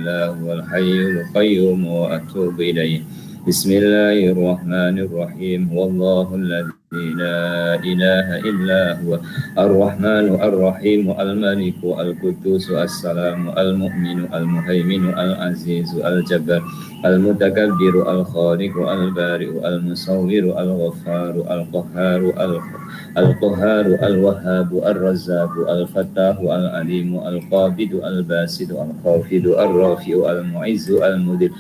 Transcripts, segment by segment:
هو الحي القيوم وأتوب إليه. بسم الله الرحمن الرحيم. والله الذي لا إله إلا هو الرحمن الرحيم الملك القدوس السلام المؤمن المهيمن العزيز الجبار المتكبر الخالق البارئ المصور الغفار القهار الوهاب الرزاق الفتاح العليم القابض الباسط الخافض الرافع المعز المذل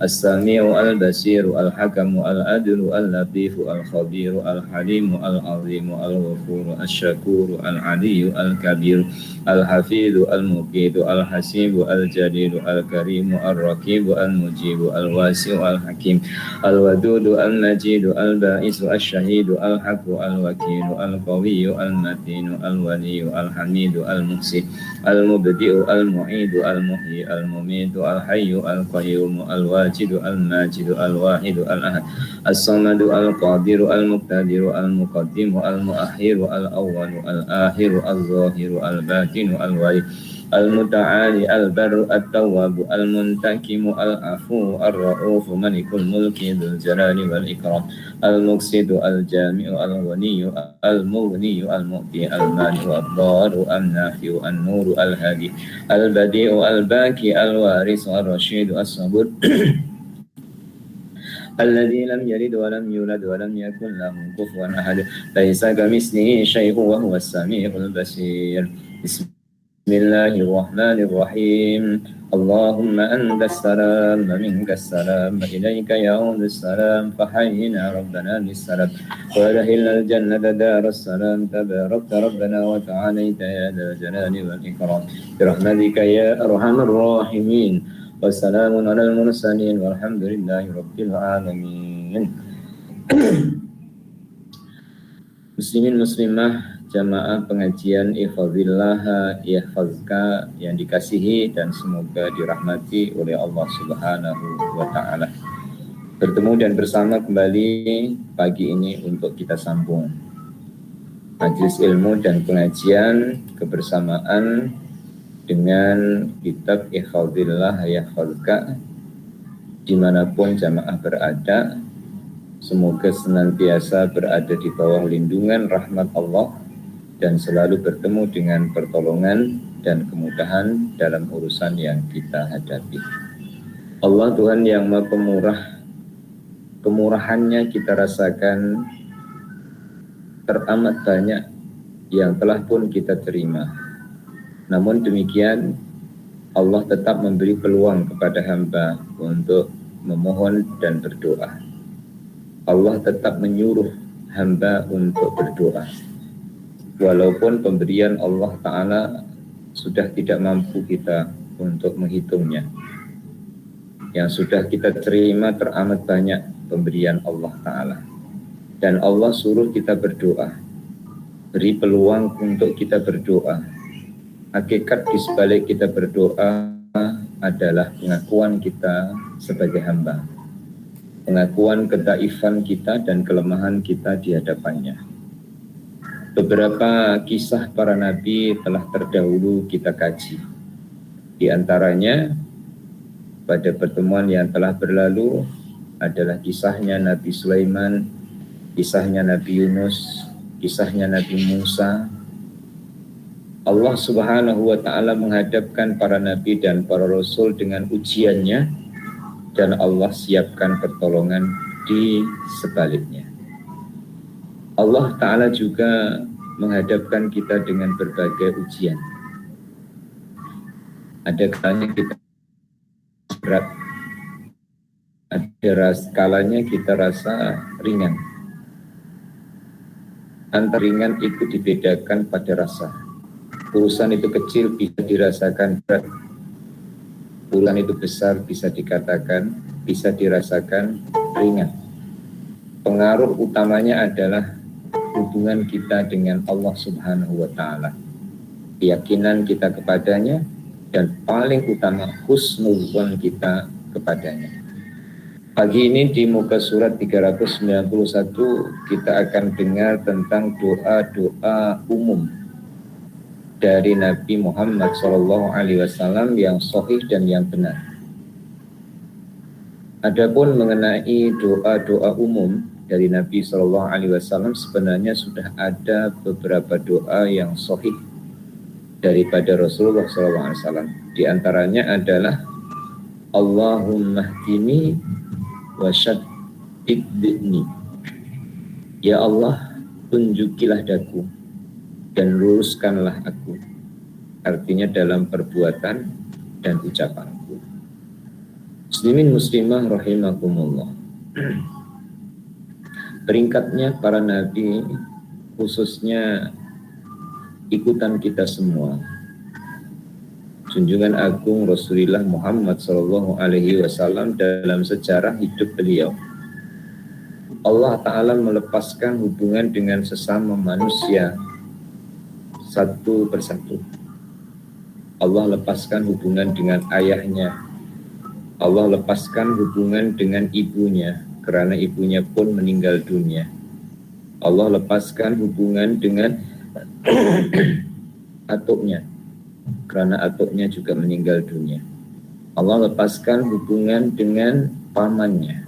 السميع البصير الحكم العدل اللطيف الخبير الحليم العظيم الغفور الشكور العلي الكبير الحفيظ المقيت الحسيب الجليل الكريم الرقيب المجيب الواسع الحكيم الودود المجيد البائس الشهيد الحق الوكيل القوي المتين الولي الحميد المحسن المبدئ المعيد المحيي المميت الحي القيوم الواجد الماجد الواحد الأحد الصمد القادر المقتدر المقدم المؤخر الأول الآخر الظاهر الباطن الولي المتعالي البر التواب المنتقم العفو الرؤوف ملك الملك ذو الجلال والإكرام المقسط الجامع الغني المغني المؤتي المانع الضار النافع النور الهادي البديع الباكي الوارث الرشيد الصبور الذي لم يلد ولم يولد ولم يكن له كفوا أحد ليس كمثله شيء وهو السميع البصير. بسم الله الرحمن الرحيم. اللهم أنت السلام ومنك السلام إليك يعود السلام فحينا ربنا بالسلام وأدخلنا الجنة دار السلام تباركت ربنا وتعاليت يا ذا الجلال والإكرام برحمتك يا أرحم الراحمين والسلام على المرسلين والحمد لله رب العالمين. Muslimin muslimah jamaah pengajian Ihfazillah Yahfazka yang dikasihi dan semoga dirahmati oleh Allah Subhanahu wa taala. Bertemu dan bersama kembali pagi ini untuk kita sambung majelis ilmu dan pengajian kebersamaan dengan kitab Ihfazillah Yahfazka dimanapun jamaah berada. Semoga senantiasa berada di bawah lindungan rahmat Allah dan selalu bertemu dengan pertolongan dan kemudahan dalam urusan yang kita hadapi. Allah Tuhan yang Maha Pemurah, kemurahannya kita rasakan teramat banyak yang telah pun kita terima. Namun demikian Allah tetap memberi peluang kepada hamba untuk memohon dan berdoa. Allah tetap menyuruh hamba untuk berdoa. Walaupun pemberian Allah Ta'ala sudah tidak mampu kita untuk menghitungnya. Yang sudah kita terima teramat banyak pemberian Allah Ta'ala. Dan Allah suruh kita berdoa. Beri peluang untuk kita berdoa. Hakikat di sebalik kita berdoa adalah pengakuan kita sebagai hamba. Pengakuan kedaifan kita dan kelemahan kita di hadapannya. Beberapa kisah para nabi telah terdahulu kita kaji. Di antaranya pada pertemuan yang telah berlalu adalah kisahnya Nabi Sulaiman, kisahnya Nabi Yunus, kisahnya Nabi Musa. Allah Subhanahu wa taala menghadapkan para nabi dan para rasul dengan ujiannya. Dan Allah siapkan pertolongan di sebaliknya. Allah Ta'ala juga menghadapkan kita dengan berbagai ujian. Ada kalanya kita berat, ada kalanya kita rasa ringan. Antara ringan itu dibedakan pada rasa. Urusan itu kecil bisa dirasakan berat. Urusan itu besar bisa dikatakan, bisa dirasakan ringan. Pengaruh utamanya adalah hubungan kita dengan Allah Subhanahu wa taala. Keyakinan kita kepadanya dan paling utama husnuzon kita kepadanya. Pagi ini di muka surat 391 kita akan dengar tentang doa-doa umum dari Nabi Muhammad SAW yang sahih dan yang benar. Adapun mengenai doa-doa umum dari Nabi SAW, sebenarnya sudah ada beberapa doa yang sahih daripada Rasulullah SAW. Di antaranya adalah Allahumma hdini wa syaddidni. Ya Allah, tunjukilah daku dan luruskanlah aku. Artinya dalam perbuatan dan ucapanku. Muslimin muslimah rahimakumullah. Peringkatnya para nabi, khususnya ikutan kita semua, junjungan agung Rasulullah Muhammad SAW dalam sejarah hidup beliau, Allah Ta'ala melepaskan hubungan dengan sesama manusia satu persatu. Allah lepaskan hubungan dengan ayahnya, Allah lepaskan hubungan dengan ibunya karena ibunya pun meninggal dunia. Allah lepaskan hubungan dengan atuknya karena atuknya juga meninggal dunia. Allah lepaskan hubungan dengan pamannya.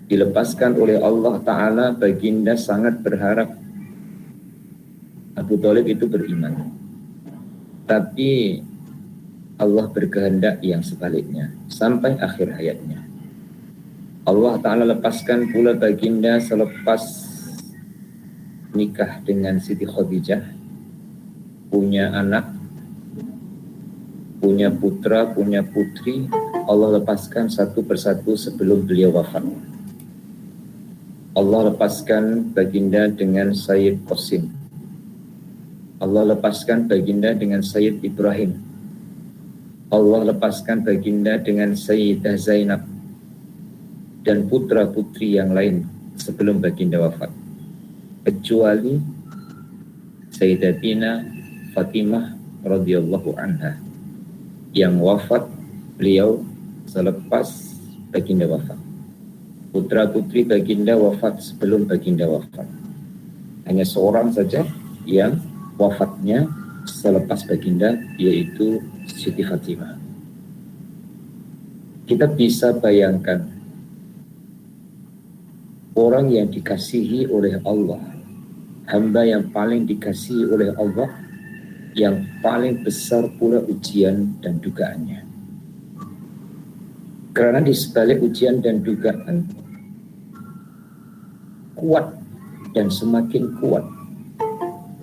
Dilepaskan oleh Allah Ta'ala, baginda sangat berharap Abu Thalib itu beriman. Tapi Allah berkehendak yang sebaliknya sampai akhir hayatnya. Allah Ta'ala lepaskan pula baginda selepas nikah dengan Siti Khadijah, punya anak, punya putra, punya putri. Allah lepaskan satu persatu sebelum beliau wafat. Allah lepaskan baginda dengan Sayyid Qasim. Allah lepaskan baginda dengan Sayyid Ibrahim. Allah lepaskan baginda dengan Sayyidah Zainab dan putra-putri yang lain sebelum baginda wafat, kecuali Sayyidatina Fatimah radhiyallahu anha yang wafat beliau selepas baginda wafat. Putra-putri baginda wafat sebelum baginda wafat. Hanya seorang saja yang wafatnya selepas baginda, yaitu Siti Fatimah. Kita bisa bayangkan orang yang dikasihi oleh Allah, hamba yang paling dikasihi oleh Allah, yang paling besar pula ujian dan dugaannya. Karena di sebalik ujian dan dugaan, kuat dan semakin kuat,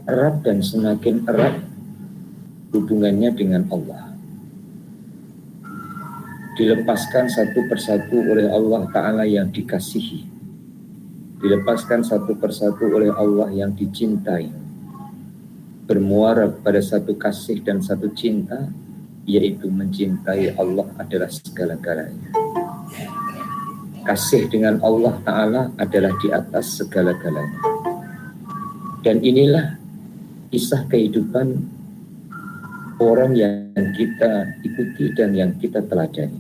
erat dan semakin erat hubungannya dengan Allah. Dilepaskan satu persatu oleh Allah Ta'ala yang dikasihi, dilepaskan satu persatu oleh Allah yang dicintai, bermuara pada satu kasih dan satu cinta, yaitu mencintai Allah adalah segala-galanya. Kasih dengan Allah Ta'ala adalah di atas segala-galanya. Dan inilah kisah kehidupan orang yang kita ikuti dan yang kita teladani.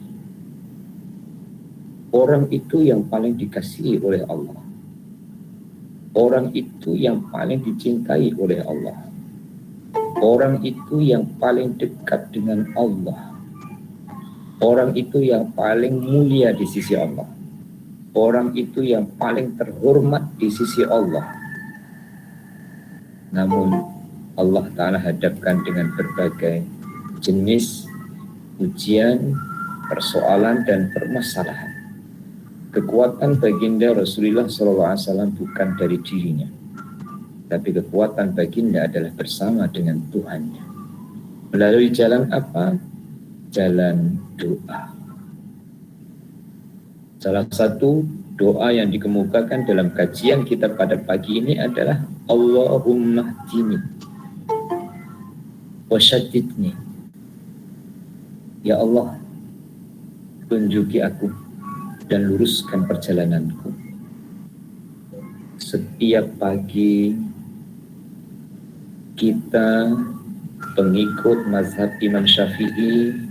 Orang itu yang paling dikasihi oleh Allah. Orang itu yang paling dicintai oleh Allah. Orang itu yang paling dekat dengan Allah. Orang itu yang paling mulia di sisi Allah. Orang itu yang paling terhormat di sisi Allah. Namun Allah Ta'ala hadapkan dengan berbagai jenis ujian, persoalan, dan permasalahan. Kekuatan baginda Rasulullah SAW bukan dari dirinya, tapi kekuatan baginda adalah bersama dengan Tuhannya. Melalui jalan apa? Jalan doa. Salah satu doa yang dikemukakan dalam kajian kita pada pagi ini adalah Allahumma hdini wa syaddidni. Ya Allah, tunjuki aku dan luruskan perjalananku. Setiap pagi kita pengikut mazhab Imam Syafi'i,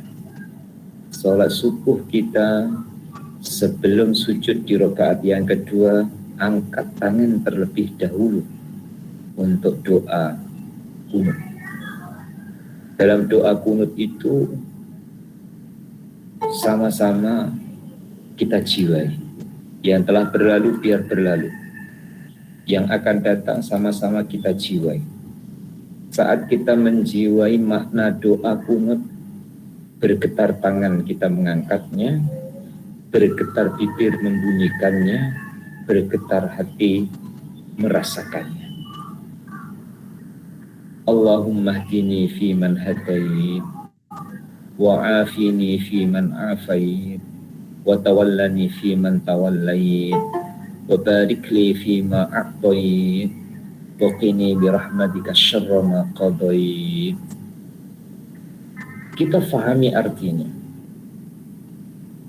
sholat subuh kita sebelum sujud di rakaat yang kedua, angkat tangan terlebih dahulu untuk doa. kunut. Dalam doa kunut itu sama-sama kita jiwai. Yang telah berlalu biar berlalu. Yang akan datang sama-sama kita jiwai. Saat kita menjiwai makna doa kunut, bergetar tangan kita mengangkatnya, bergetar bibir membunyikannya, bergetar hati merasakannya. Allahumma hdini fi man hadait, wa afini fi man afait, wa tawallani fi man tawallait, wa barik li fi ma a'tait, wa qini bi rahmatika syarra ma qadait. Kita fahami artinya.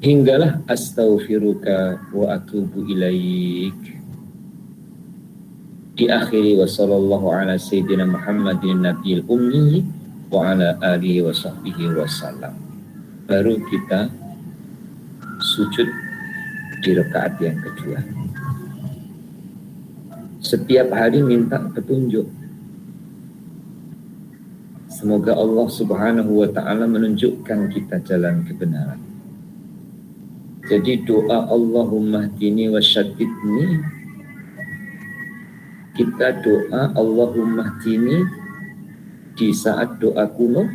Hinggalah astaghfiruka wa atubu ilaik. Diakhiri wa sallallahu ala sayyidina Muhammadin nabiyil ummi wa ala alihi wa sahbihi wa sallam. Baru kita sujud di rakaat yang kedua. Setiap hari minta petunjuk. Semoga Allah subhanahu wa ta'ala menunjukkan kita jalan kebenaran. Jadi doa Allahumma hdini wa syaddidni, kita doa Allahumma hdini di saat doa kunut,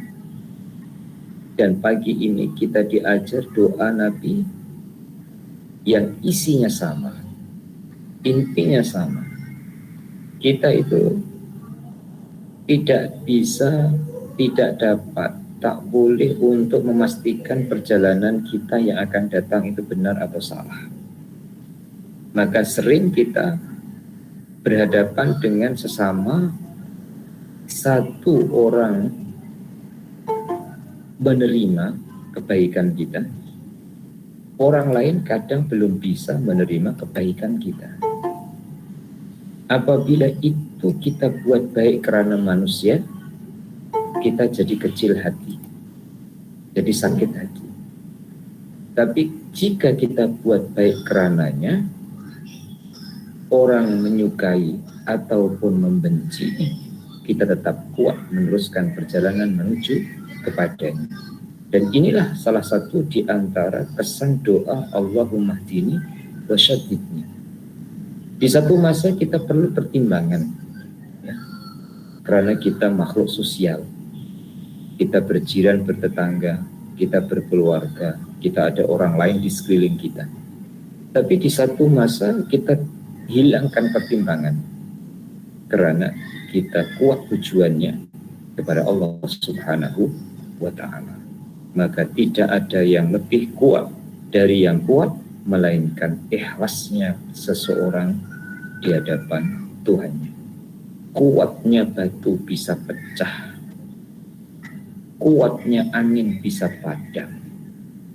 dan pagi ini kita diajar doa Nabi yang isinya sama, intinya sama. Kita itu tidak bisa, tidak dapat, tak boleh untuk memastikan perjalanan kita yang akan datang itu benar atau salah. Maka sering kita berhadapan dengan sesama, satu orang menerima kebaikan kita, orang lain kadang belum bisa menerima kebaikan kita. Apabila itu kita buat baik karena manusia, kita jadi kecil hati, jadi sakit hati. Tapi jika kita buat baik karenanya, orang menyukai ataupun membenci, kita tetap kuat meneruskan perjalanan menuju kepadanya. Dan inilah salah satu di antara kesan doa Allahumma hdini wa syaddidni. Di satu masa kita perlu pertimbangan, ya, karena kita makhluk sosial. Kita berjiran, bertetangga, kita berkeluarga, kita ada orang lain di sekeliling kita. Tapi di satu masa kita hilangkan pertimbangan karena kita kuat tujuannya kepada Allah Subhanahu wa ta'ala. Maka tidak ada yang lebih kuat dari yang kuat, melainkan ikhlasnya seseorang di hadapan Tuhannya. Kuatnya batu bisa pecah, kuatnya angin bisa padam,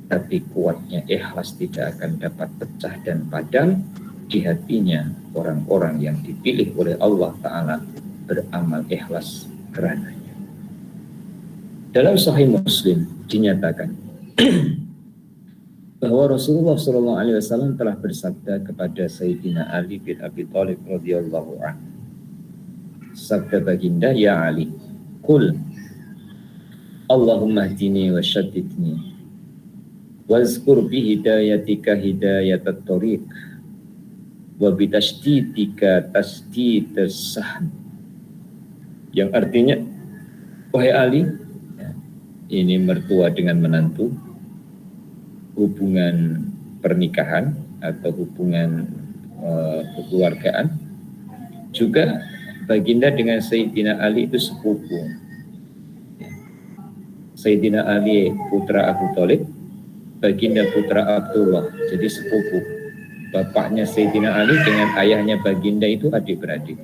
tapi kuatnya ikhlas tidak akan dapat pecah dan padam di hatinya orang-orang yang dipilih oleh Allah Ta'ala beramal ikhlas karenanya. Dalam Sahih Muslim dinyatakan bahwa Rasulullah SAW telah bersabda kepada Sayyidina Ali bin Abi Thalib radhiyallahu anhu. Sabda baginda, ya Ali, qul Allahumma hdini wa syaddidni wazkur bi hidayatika hidayatat thoriq wa bitashdidika tasdidas sahm. Yang artinya, wahai Ali, ini mertua dengan menantu, hubungan pernikahan atau hubungan kekeluargaan, juga baginda dengan Sayyidina Ali itu sepupu. Sayyidina Ali putra Abu Thalib, baginda putra Abdullah, jadi sepupu. Bapaknya Sayyidina Ali dengan ayahnya baginda itu adik-beradik.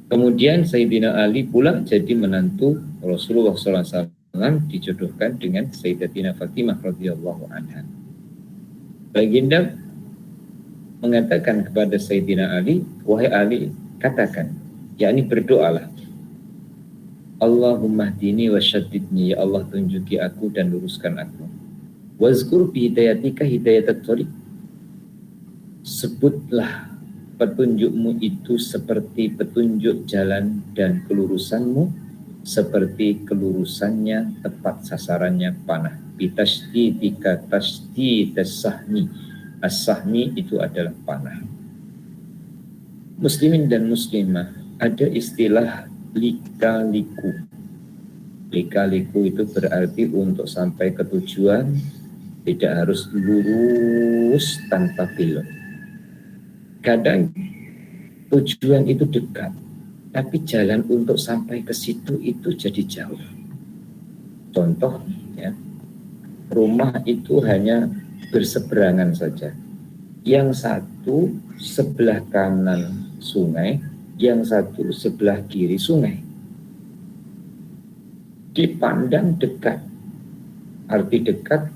Kemudian Sayyidina Ali pula jadi menantu Rasulullah SAW, dijodohkan dengan Sayyidatina Fatimah radhiyallahu anha. Baginda mengatakan kepada Sayyidina Ali, wahai Ali, katakan, yakni berdoalah, Allahumma hdini wa syaddidni, ya Allah tunjuki aku dan luruskan aku. Wazkur bi hidayatika hidayatat thoriq, sebutlah petunjukmu itu seperti petunjuk jalan dan kelurusanmu seperti kelurusannya tepat sasarannya panah. Bitashdidika tashdidus sahmi. As-sahmi itu adalah panah. Muslimin dan muslimah, ada istilah lika-liku. Lika-liku itu berarti untuk sampai ke tujuan tidak harus lurus tanpa belok. Kadang tujuan itu dekat, tapi jalan untuk sampai ke situ itu jadi jauh. Contoh, ya, rumah itu hanya berseberangan saja. Yang satu sebelah kanan sungai, yang satu sebelah kiri sungai. Dipandang dekat, arti dekat,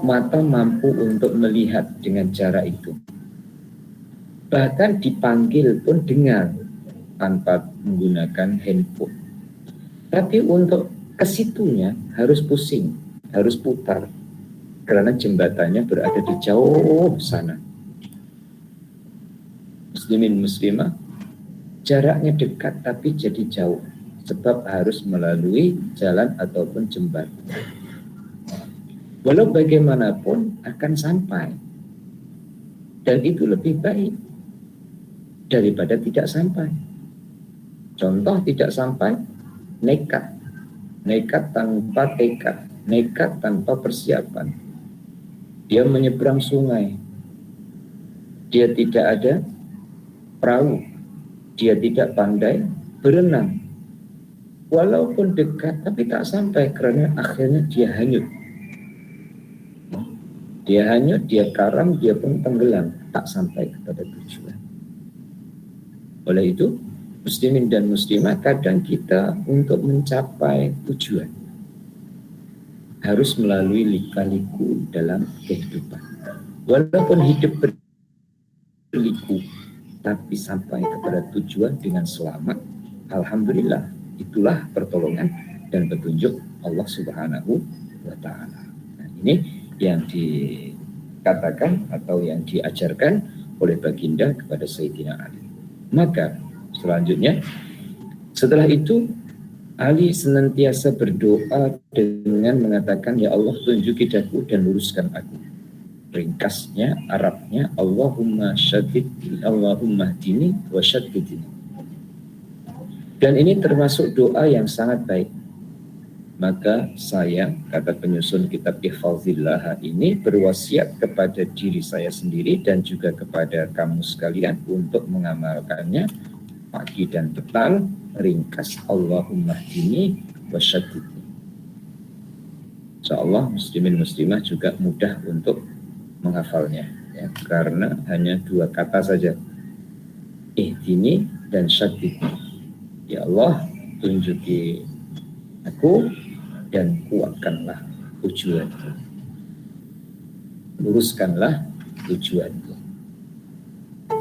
mata mampu untuk melihat dengan jarak itu. Bahkan dipanggil pun dengar tanpa menggunakan handphone. Tapi untuk ke situnya harus pusing, harus putar. Karena jembatannya berada di jauh sana. Muslimin muslimah, jaraknya dekat tapi jadi jauh. Sebab harus melalui jalan ataupun jembatan. Walau bagaimanapun akan sampai. Dan itu lebih baik daripada tidak sampai. Contoh tidak sampai, nekat. Nekat tanpa tekad, nekat tanpa persiapan. Dia menyeberang sungai. Dia tidak ada perahu. Dia tidak pandai berenang. Walaupun dekat tapi tak sampai karena akhirnya dia hanyut. Dia hanyut, dia karam, dia pun tenggelam, tak sampai kepada tujuan. Oleh itu, muslimin dan muslimah, kadang kita untuk mencapai tujuan harus melalui lika-liku dalam kehidupan. Walaupun hidup berliku, tapi sampai kepada tujuan dengan selamat, alhamdulillah, itulah pertolongan dan petunjuk Allah Subhanahu wa Ta'ala. Nah, ini yang dikatakan atau yang diajarkan oleh baginda kepada Sayyidina Ali. Maka selanjutnya, setelah itu Ali senantiasa berdoa dengan mengatakan, ya Allah tunjuki daku dan luruskan aku. Ringkasnya, Arabnya, Allahumma syaddidni, Allahumma hdini wa syaddidni. Dan ini termasuk doa yang sangat baik. Maka saya, kata penyusun kitab Ihfazillah ini, berwasiat kepada diri saya sendiri dan juga kepada kamu sekalian untuk mengamalkannya pagi dan petang, ringkas Allahumma hdini wa syaddidni. Insyaallah muslimin muslimah juga mudah untuk menghafalnya, ya, karena hanya 2 kata saja, ihdini dan syaddidni. Ya Allah, tunjuki aku dan kuatkanlah tujuanku. Luruskanlah tujuanku.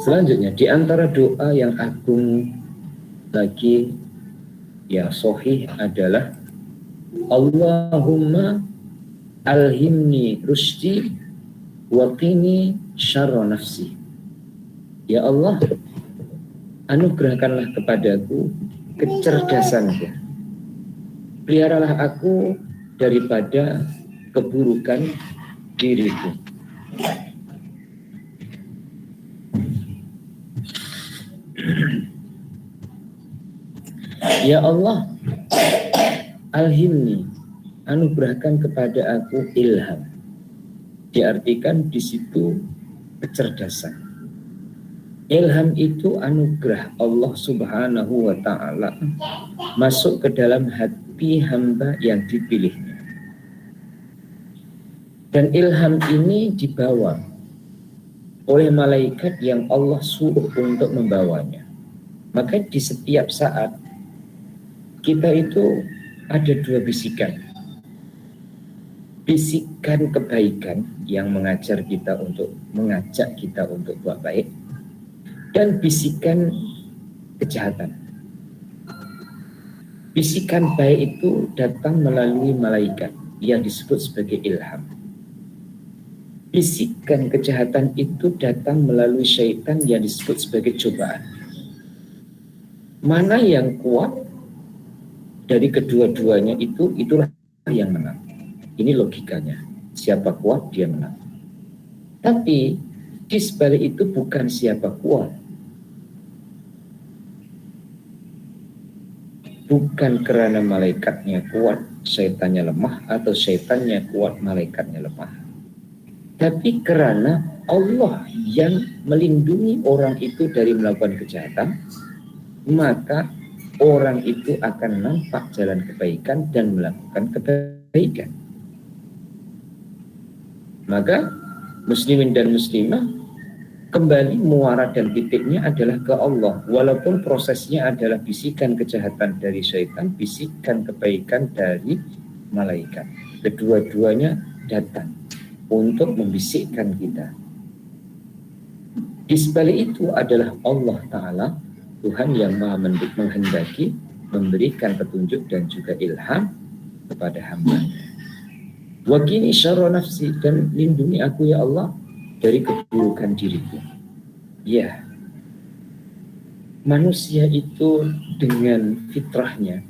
Selanjutnya, di antara doa yang agung lagi yang sahih adalah Allahumma alhimni rusdi wa qini syarra nafsi. Ya Allah, anugerahkanlah kepadaku kecerdasanku. Peliharalah aku daripada keburukan diriku. Ya Allah, alhimni, anugerahkan kepada aku ilham. Diartikan di situ kecerdasan. Ilham itu anugerah Allah Subhanahu wa Ta'ala masuk ke dalam hati hamba yang dipilihnya. Dan ilham ini dibawa oleh malaikat yang Allah suruh untuk membawanya. Maka di setiap saat kita itu ada 2 bisikan. Bisikan kebaikan yang mengajak kita untuk buat baik, dan bisikan kejahatan. Bisikan baik itu datang melalui malaikat yang disebut sebagai ilham. Bisikan kejahatan itu datang melalui syaitan yang disebut sebagai cobaan. Mana yang kuat dari kedua-duanya itulah yang menang. Ini logikanya. Siapa kuat, dia menang. Tapi di sebalik itu bukan siapa kuat. Bukan karena malaikatnya kuat, syaitannya lemah, atau syaitannya kuat, malaikatnya lemah. Tapi karena Allah yang melindungi orang itu dari melakukan kejahatan, maka orang itu akan nampak jalan kebaikan dan melakukan kebaikan. Maka muslimin dan muslimah kembali muara dan titiknya adalah ke Allah. Walaupun prosesnya adalah bisikan kejahatan dari syaitan, bisikan kebaikan dari malaikat. Kedua-duanya datang untuk membisikkan kita. Di sebalik itu adalah Allah Ta'ala, Tuhan yang maha menghendaki, memberikan petunjuk dan juga ilham kepada hamba. Wa qini syarra nafsi, dan lindungi aku ya Allah dari keburukan diriku. Ya, manusia itu dengan fitrahnya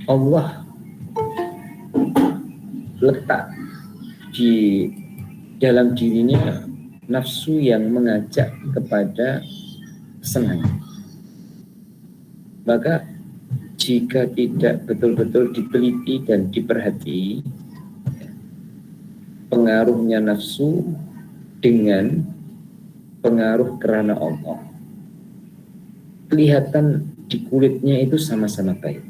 Allah letak di dalam dirinya nafsu yang mengajak kepada senang. Maka jika tidak betul-betul diteliti dan diperhati pengaruhnya nafsu dengan pengaruh karena Allah, kelihatan di kulitnya itu sama-sama baik.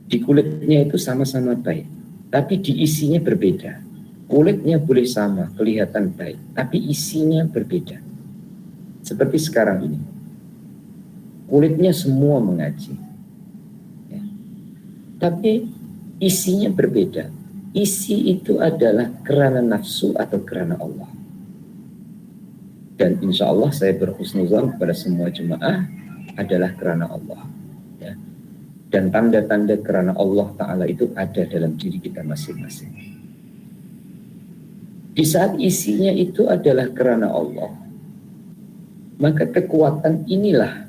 Di kulitnya itu sama-sama baik, tapi di isinya berbeda. Kulitnya boleh sama, kelihatan baik, tapi isinya berbeda. Seperti sekarang ini, kulitnya semua mengaji, ya. Tapi isinya berbeda. Isi itu adalah karena nafsu atau karena Allah. Dan insya Allah saya berhusnuzan kepada semua jemaah adalah karena Allah. Ya. Dan tanda-tanda karena Allah Ta'ala itu ada dalam diri kita masing-masing. Di saat isinya itu adalah karena Allah, maka kekuatan inilah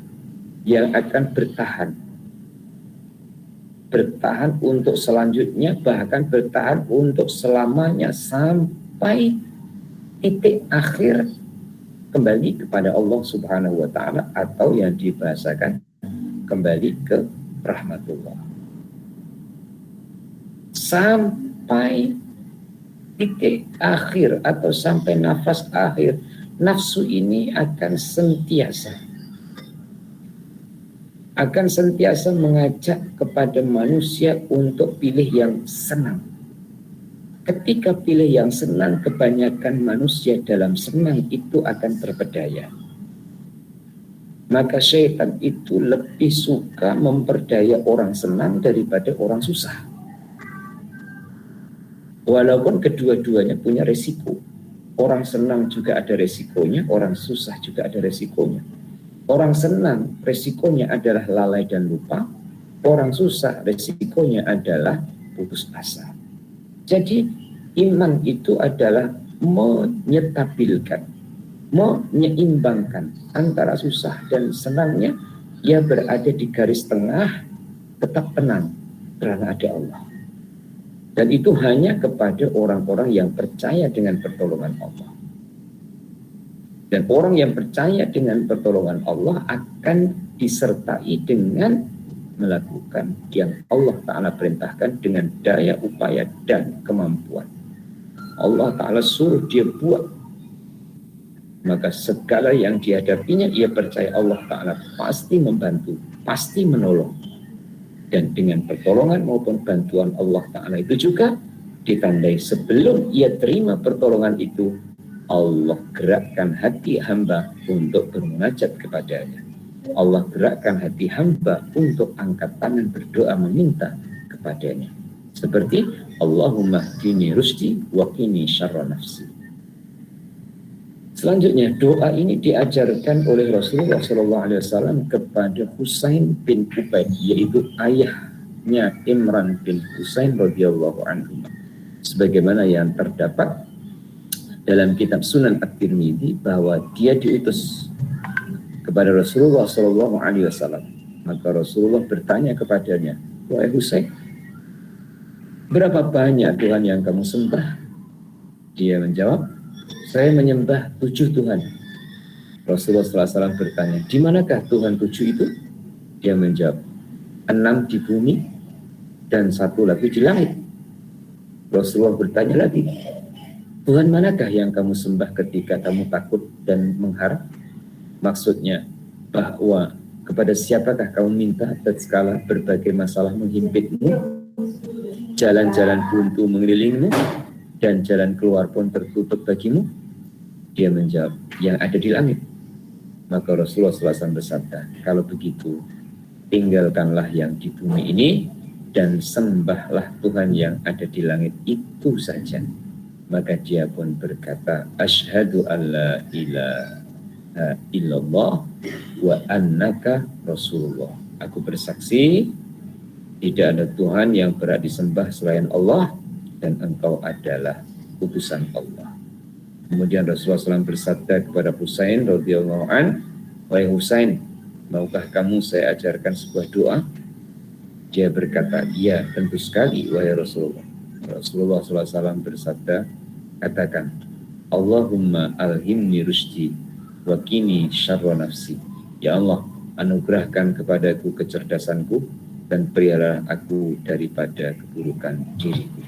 yang akan bertahan. Bertahan untuk selanjutnya, bahkan bertahan untuk selamanya sampai titik akhir kembali kepada Allah Subhanahu wa Ta'ala, atau yang dibahasakan kembali ke rahmatullah. Sampai titik akhir atau sampai nafas akhir, nafsu ini akan sentiasa mengajak kepada manusia untuk pilih yang senang. Ketika pilih yang senang, kebanyakan manusia dalam senang itu akan terpedaya. Maka syaitan itu lebih suka memperdaya orang senang daripada orang susah. Walaupun kedua-duanya punya resiko. Orang senang juga ada resikonya, orang susah juga ada resikonya. Orang senang resikonya adalah lalai dan lupa. Orang susah resikonya adalah putus asa. Jadi iman itu adalah menyetabilkan, menyeimbangkan antara susah dan senangnya. Ia berada di garis tengah, tetap tenang karena ada Allah. Dan itu hanya kepada orang-orang yang percaya dengan pertolongan Allah. Dan orang yang percaya dengan pertolongan Allah akan disertai dengan melakukan yang Allah Ta'ala perintahkan dengan daya, upaya, dan kemampuan. Allah Ta'ala suruh dia buat, maka segala yang dihadapinya ia percaya Allah Ta'ala pasti membantu, pasti menolong. Dan dengan pertolongan maupun bantuan Allah Ta'ala itu juga ditandai sebelum ia terima pertolongan itu, Allah gerakkan hati hamba untuk bermunajat kepadanya. Allah gerakkan hati hamba untuk angkat tangan berdoa meminta kepadanya. Seperti Allahumma hdini rusdi wa qini syarra nafsi. Selanjutnya, doa ini diajarkan oleh Rasulullah SAW kepada Husain bin Ubaid, yaitu ayahnya Imran bin Husain radhiyallahu anhu. sebagaimana yang terdapat dalam kitab Sunan At-Tirmidzi bahwa dia diutus kepada Rasulullah SAW. Maka Rasulullah bertanya kepadanya, wahai Husain, berapa banyak Tuhan yang kamu sembah? Dia menjawab, saya menyembah 7 Tuhan. Rasulullah SAW bertanya, di manakah Tuhan 7 itu? Dia menjawab, 6 di bumi dan 1 lagi di langit. Rasulullah bertanya lagi, Tuhan manakah yang kamu sembah ketika kamu takut dan mengharap? Maksudnya bahwa kepada siapakah kamu minta tatkala berbagai masalah menghimpitmu, jalan-jalan buntu mengelilingmu, dan jalan keluar pun tertutup bagimu? Dia menjawab, yang ada di langit. Maka Rasulullah SAW bersabda, kalau begitu, tinggalkanlah yang di bumi ini dan sembahlah Tuhan yang ada di langit itu saja. Maka dia pun berkata, asyhadu alla ilaha illallah wa annaka Rasulullah. Aku bersaksi tidak ada Tuhan yang berhak disembah selain Allah dan engkau adalah utusan Allah. Kemudian Rasulullah SAW bersabda kepada Husain radhiyallahu an, wahai Husain, maukah kamu saya ajarkan sebuah doa? Dia berkata, iya tentu sekali wahai Rasulullah. Rasulullah SAW bersabda, katakan, Allahumma alhimni rusydi wa qini syarra nafsi. Ya Allah, anugerahkan kepadaku kecerdasanku dan pelihara aku daripada keburukan diriku.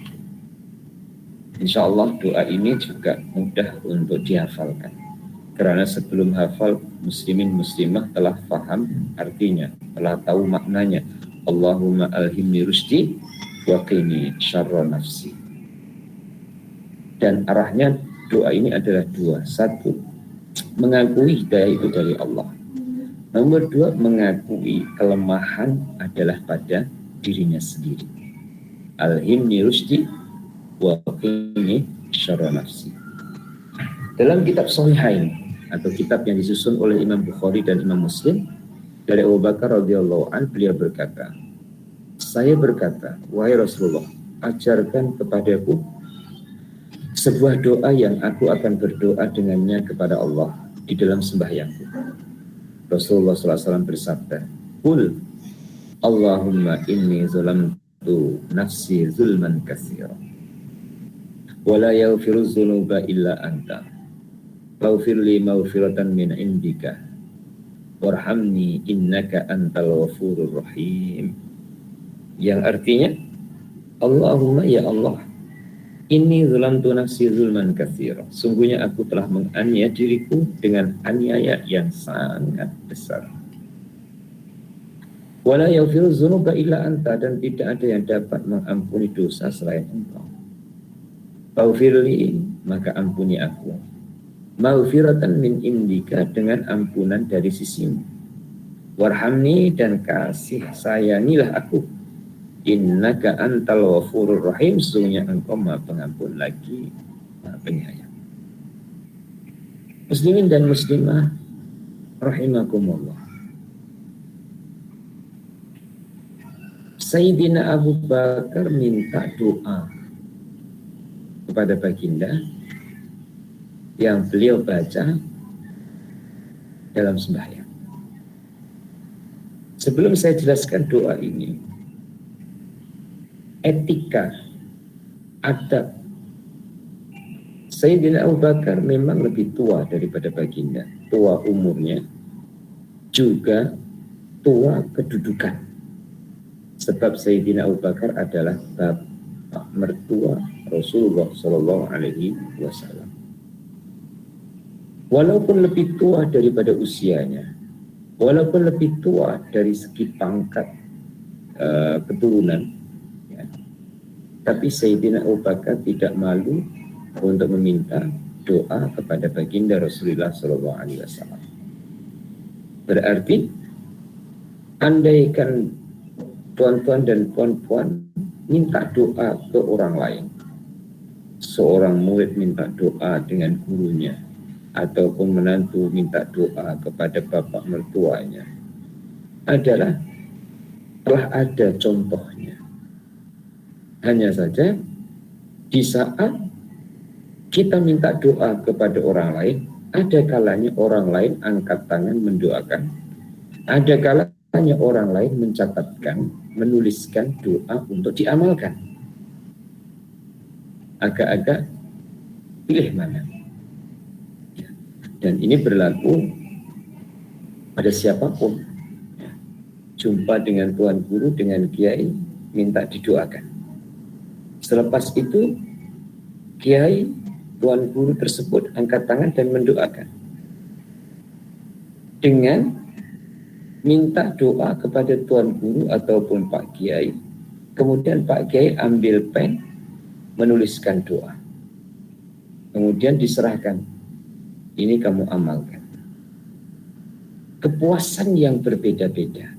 Insya Allah doa ini juga mudah untuk dihafalkan. Karena sebelum hafal, muslimin muslimah telah faham artinya, telah tahu maknanya. Allahumma alhimni rusydi wa qini syarra nafsi. Dan arahnya doa ini adalah 2. 1, mengakui hidayah itu dari Allah. Nomor 2, mengakui kelemahan adalah pada dirinya sendiri. Alhimni rusydi wa qini syarra nafsi. Dalam kitab Shahihain atau kitab yang disusun oleh Imam Bukhari dan Imam Muslim, dari Abu Bakar radhiyallahu an, beliau berkata, saya berkata, wahai Rasulullah, ajarkan kepadaku sebuah doa yang aku akan berdoa dengannya kepada Allah di dalam sembahyangku. Rasulullah SAW bersabda, Qul Allahumma inni zalamtu nafsi zulman katsira wa la yaghfiru dzunuba illa anta faghfirli maghfiratan min indika warhamni innaka antal ghafurur rahim. Yang artinya, Allahumma ya Allah, inni zalamtu nafsi zulman katsira. Sungguhnya aku telah menganiaya diriku dengan aniaya yang sangat besar. Wala yaghfiru dzunuba illa anta, dan tidak ada yang dapat mengampuni dosa selain Engkau. Faghfirli, maka ampuni aku. Maghfiratan min indika, dengan ampunan dari sisimu. Warhamni, dan kasih sayangilah aku. Innaka antal ghafurur rahim, sesungguhnya engkau maha pengampun lagi maha penyayang. Muslimin dan muslimah rahimakumullah, Sayyidina Abu Bakar minta doa kepada baginda yang beliau baca dalam sembahyang. Sebelum saya jelaskan doa ini, etika, adab, Sayyidina Abu Bakar memang lebih tua daripada baginda, tua umurnya, juga tua kedudukan. Sebab Sayyidina Abu Bakar adalah bapak mertua Rasulullah Shallallahu Alaihi Wasallam. Walaupun lebih tua daripada usianya, walaupun lebih tua dari segi pangkat keturunan, tapi Sayyidina Abu Bakar tidak malu untuk meminta doa kepada baginda Rasulullah SAW. Berarti, andaikan tuan-tuan dan puan-puan minta doa ke orang lain, seorang murid minta doa dengan gurunya, ataupun menantu minta doa kepada bapak mertuanya, adalah telah ada contohnya. Hanya saja Di saat kita minta doa kepada orang lain, ada kalanya orang lain angkat tangan mendoakan, ada kalanya orang lain mencatatkan, menuliskan doa untuk diamalkan. Agak-agak pilih mana. Dan ini berlaku pada siapapun. Jumpa dengan tuan guru, dengan kiai, minta didoakan. Selepas itu, kiai, tuan guru tersebut angkat tangan dan mendoakan. Dengan minta doa kepada tuan guru ataupun Pak Kiai. Kemudian Pak Kiai ambil pen, menuliskan doa. Kemudian diserahkan. Ini kamu amalkan. Kepuasan yang berbeda-beda.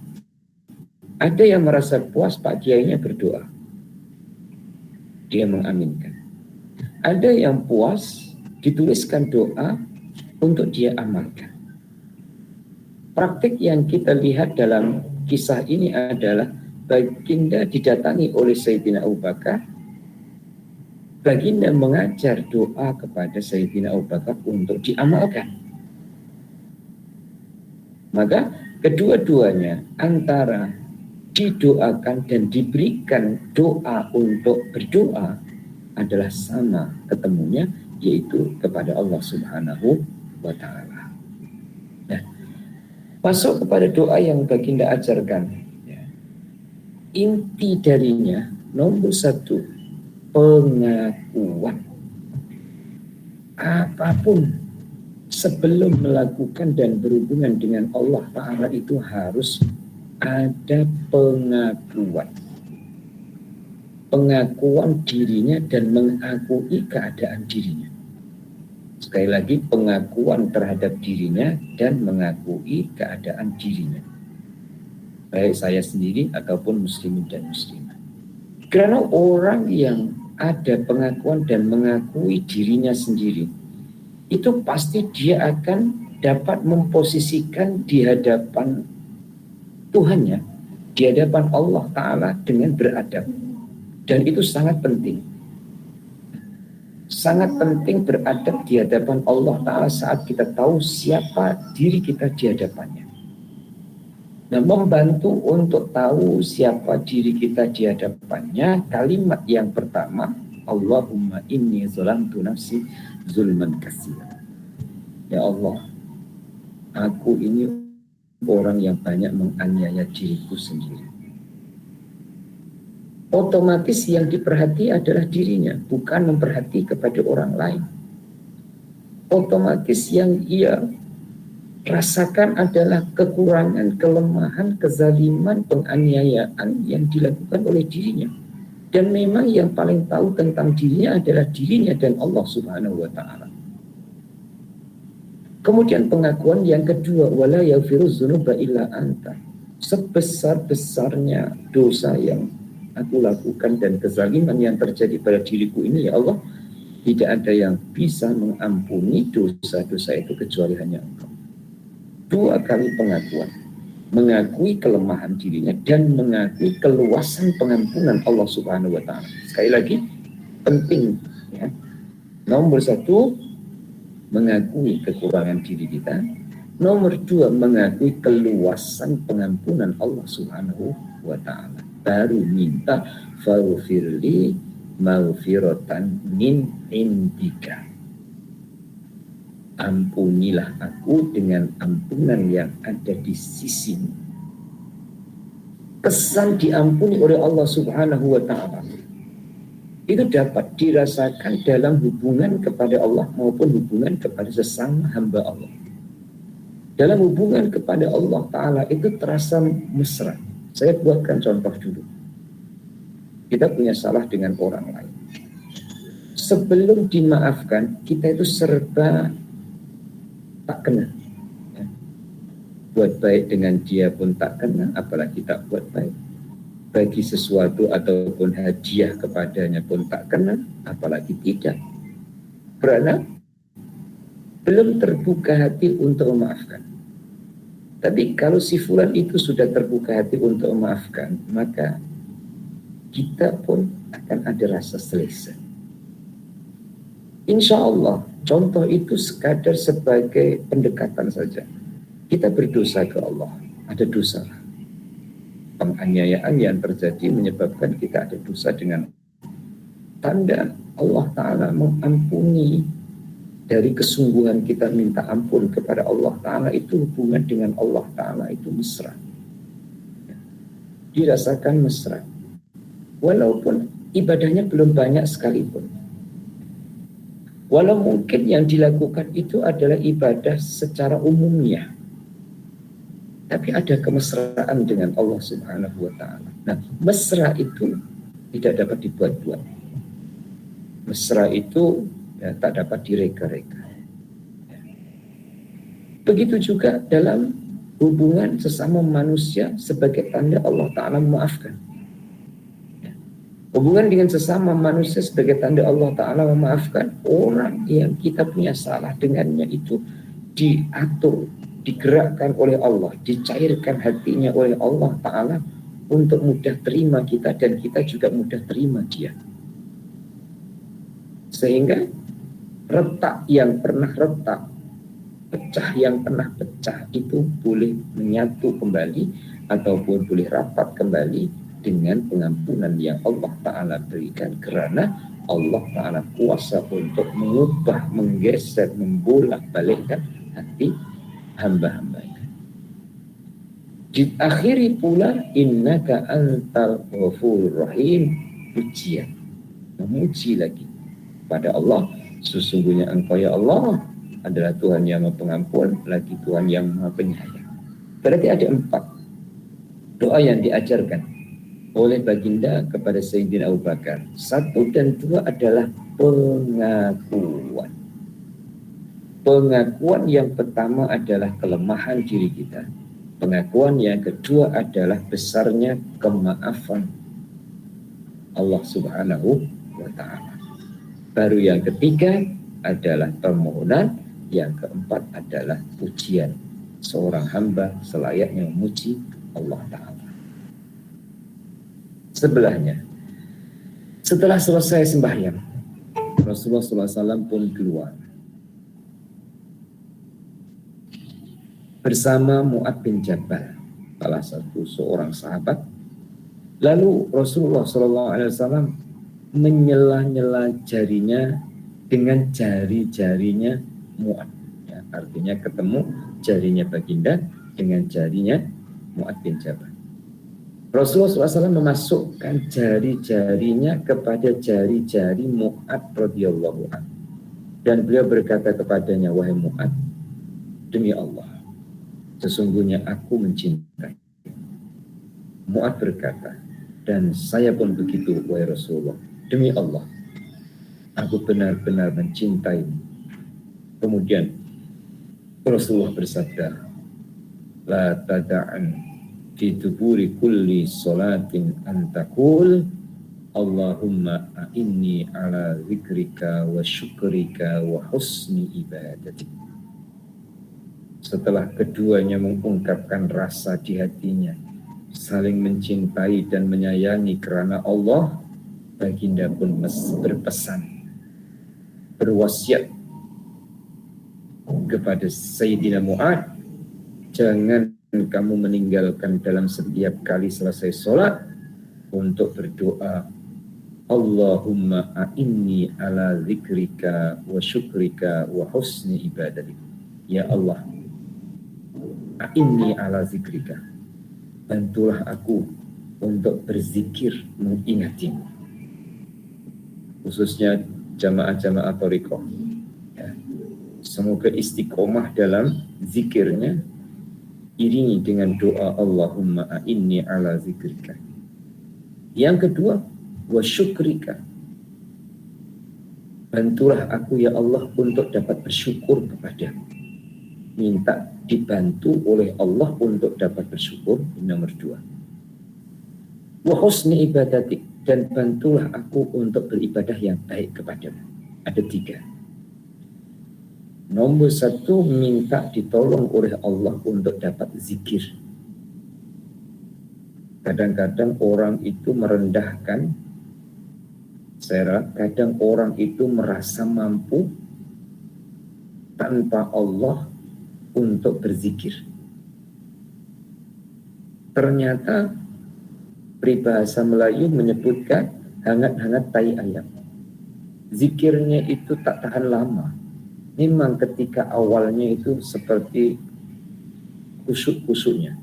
Ada yang merasa puas Pak Kiainya berdoa. Dia mengaminkan. Ada yang puas dituliskan doa untuk dia amalkan. Praktik yang kita lihat dalam kisah ini adalah Baginda didatangi oleh Sayyidina Abu Bakar. Baginda mengajar doa kepada Sayyidina Abu Bakar untuk diamalkan. Maka kedua-duanya antara didoakan dan diberikan doa untuk berdoa adalah sama ketemunya, yaitu kepada Allah Subhanahu wa Ta'ala. Nah, masuk kepada doa yang Baginda ajarkan. Inti darinya nomor 1, pengakuan. Apapun sebelum melakukan dan berhubungan dengan Allah Ta'ala itu harus ada pengakuan. Pengakuan dirinya dan mengakui keadaan dirinya. Sekali lagi, pengakuan terhadap dirinya dan mengakui keadaan dirinya. Baik saya sendiri ataupun muslimin dan muslimah. Karena orang yang ada pengakuan dan mengakui dirinya sendiri, itu pasti dia akan dapat memposisikan di hadapan Tuhannya, di hadapan Allah Ta'ala dengan beradab. Dan itu sangat penting. Sangat penting beradab di hadapan Allah Ta'ala saat kita tahu siapa diri kita di hadapannya. Nah, membantu untuk tahu siapa diri kita di hadapannya, kalimat yang pertama, Allahumma inni zalamtu nafsi zulman katsira. Ya Allah, aku ini orang yang banyak menganiaya diriku sendiri. Otomatis yang diperhati adalah dirinya, bukan memperhati kepada orang lain. Otomatis yang ia rasakan adalah kekurangan, kelemahan, kezaliman, penganiayaan yang dilakukan oleh dirinya. Dan memang yang paling tahu tentang dirinya adalah dirinya dan Allah Subhanahu wa Ta'ala. Kemudian pengakuan yang kedua, wala yaghfiru dzunuba illa anta. Sebesar-besarnya dosa yang aku lakukan dan kezaliman yang terjadi pada diriku ini, ya Allah, tidak ada yang bisa mengampuni dosa-dosa itu kecuali hanya Engkau. 2 kali pengakuan, mengakui kelemahan dirinya dan mengakui keluasan pengampunan Allah Subhanahu wa Ta'ala. Sekali lagi, penting ya. Nomor 1, mengakui kekurangan diri kita. Nomor 2, mengakui keluasan pengampunan Allah Subhanahu wa Ta'ala. Baru minta faghfirli maghfiratan min indika. Ampunilah aku dengan ampunan yang ada di sisimu. Kesan diampuni oleh Allah Subhanahu wa Ta'ala itu dapat dirasakan dalam hubungan kepada Allah maupun hubungan kepada sesama hamba Allah. Dalam hubungan kepada Allah Ta'ala itu terasa mesra. Saya buatkan contoh dulu. Kita punya salah dengan orang lain. Sebelum dimaafkan, kita itu serba tak kena. Ya. Buat baik dengan dia pun tak kena, apalagi tak buat baik. Bagi sesuatu ataupun hadiah kepadanya pun tak kena, apalagi tidak. Karena belum terbuka hati untuk memaafkan. Tapi kalau si fulan itu sudah terbuka hati untuk memaafkan, maka kita pun akan ada rasa selesa. Insya Allah, contoh itu sekadar sebagai pendekatan saja. Kita berdosa ke Allah, ada dosa. Penganiayaan yang terjadi menyebabkan kita ada dosa dengan tanda Allah Ta'ala mengampuni. Dari kesungguhan kita minta ampun kepada Allah Ta'ala, itu hubungan dengan Allah Ta'ala itu mesra. Dirasakan mesra. Walaupun ibadahnya belum banyak sekalipun. Walau mungkin yang dilakukan itu adalah ibadah secara umumnya, tapi ada kemesraan dengan Allah Subhanahu wa Ta'ala. Nah, mesra itu tidak dapat dibuat-buat. Mesra itu tak dapat direka-reka. Begitu juga dalam hubungan sesama manusia sebagai tanda Allah Ta'ala memaafkan. Hubungan dengan sesama manusia sebagai tanda Allah Ta'ala memaafkan. Orang yang kita punya salah dengannya itu diatur, digerakkan oleh Allah, dicairkan hatinya oleh Allah Ta'ala untuk mudah terima kita, dan kita juga mudah terima dia. Sehingga retak yang pernah retak, pecah yang pernah pecah itu boleh menyatu kembali ataupun boleh rapat kembali dengan pengampunan yang Allah Ta'ala berikan, karena Allah Ta'ala kuasa untuk mengubah, menggeser, membolak-balikkan hati hamba-hambanya. Diakhiri pula innaka antal ghafurur rahim, pujian, memuji lagi pada Allah. Sesungguhnya engkau ya Allah adalah Tuhan yang Maha Pengampun, lagi Tuhan yang Maha Penyayang. Berarti ada 4 doa yang diajarkan oleh baginda kepada Sayyidina Abu Bakar. 1 dan 2 adalah pengakuan. Pengakuan yang pertama adalah kelemahan diri kita. Pengakuan yang kedua adalah besarnya kemaafan Allah Subhanahu wa Ta'ala. Baru yang ketiga adalah permohonan. Yang keempat adalah pujian. Seorang hamba selayaknya memuji Allah Ta'ala. Sebelahnya, setelah selesai sembahyang, Rasulullah SAW pun keluar bersama Mu'adz bin Jabal, salah satu seorang sahabat. Lalu Rasulullah SAW menyela-nyela jarinya dengan jari-jarinya Mu'adz. Ya, artinya ketemu jarinya baginda dengan jarinya Mu'adz bin Jabal. Rasulullah SAW memasukkan jari-jarinya kepada jari-jari Mu'adz radhiyallahu anhu, dan beliau berkata kepadanya, wahai Mu'adz, demi Allah, sesungguhnya aku mencintai. Mu'adz berkata, dan saya pun begitu wahai Rasulullah, demi Allah, aku benar-benar mencintaimu. Kemudian Rasulullah bersabda, la tada'an fi tuburi kulli salatin antakul Allahumma a'inni ala zikrika wa syukrika wa husni ibadatik. Setelah keduanya mengungkapkan rasa di hatinya, saling mencintai dan menyayangi karena Allah, baginda pun berpesan, berwasiat kepada Sayyidina Mu'adz, jangan kamu meninggalkan dalam setiap kali selesai sholat untuk berdoa, Allahumma a'inni ala zikrika wa syukrika wa husni ibadatik. Ya Allah, a'inni ala zikrika, bantulah aku untuk berzikir mengingatimu. Khususnya jamaah-jamaah thariqah, ya. Semoga istiqomah dalam zikirnya, iringi dengan doa Allahumma a'inni ala zikrika. Yang kedua, wa syukrika, bantulah aku ya Allah untuk dapat bersyukur kepadamu. Minta dibantu oleh Allah untuk dapat bersyukur. Nomor 2, wa husni ibadatik, dan bantulah aku untuk beribadah yang baik kepadamu. Ada 3. Nomor 1, minta ditolong oleh Allah untuk dapat zikir. Kadang-kadang orang itu merendahkan Saya kadang orang itu merasa mampu tanpa Allah untuk berzikir. Ternyata peribahasa Melayu menyebutkan hangat-hangat tai ayam. Zikirnya itu tak tahan lama. Memang ketika awalnya itu seperti kusuk-kusuknya.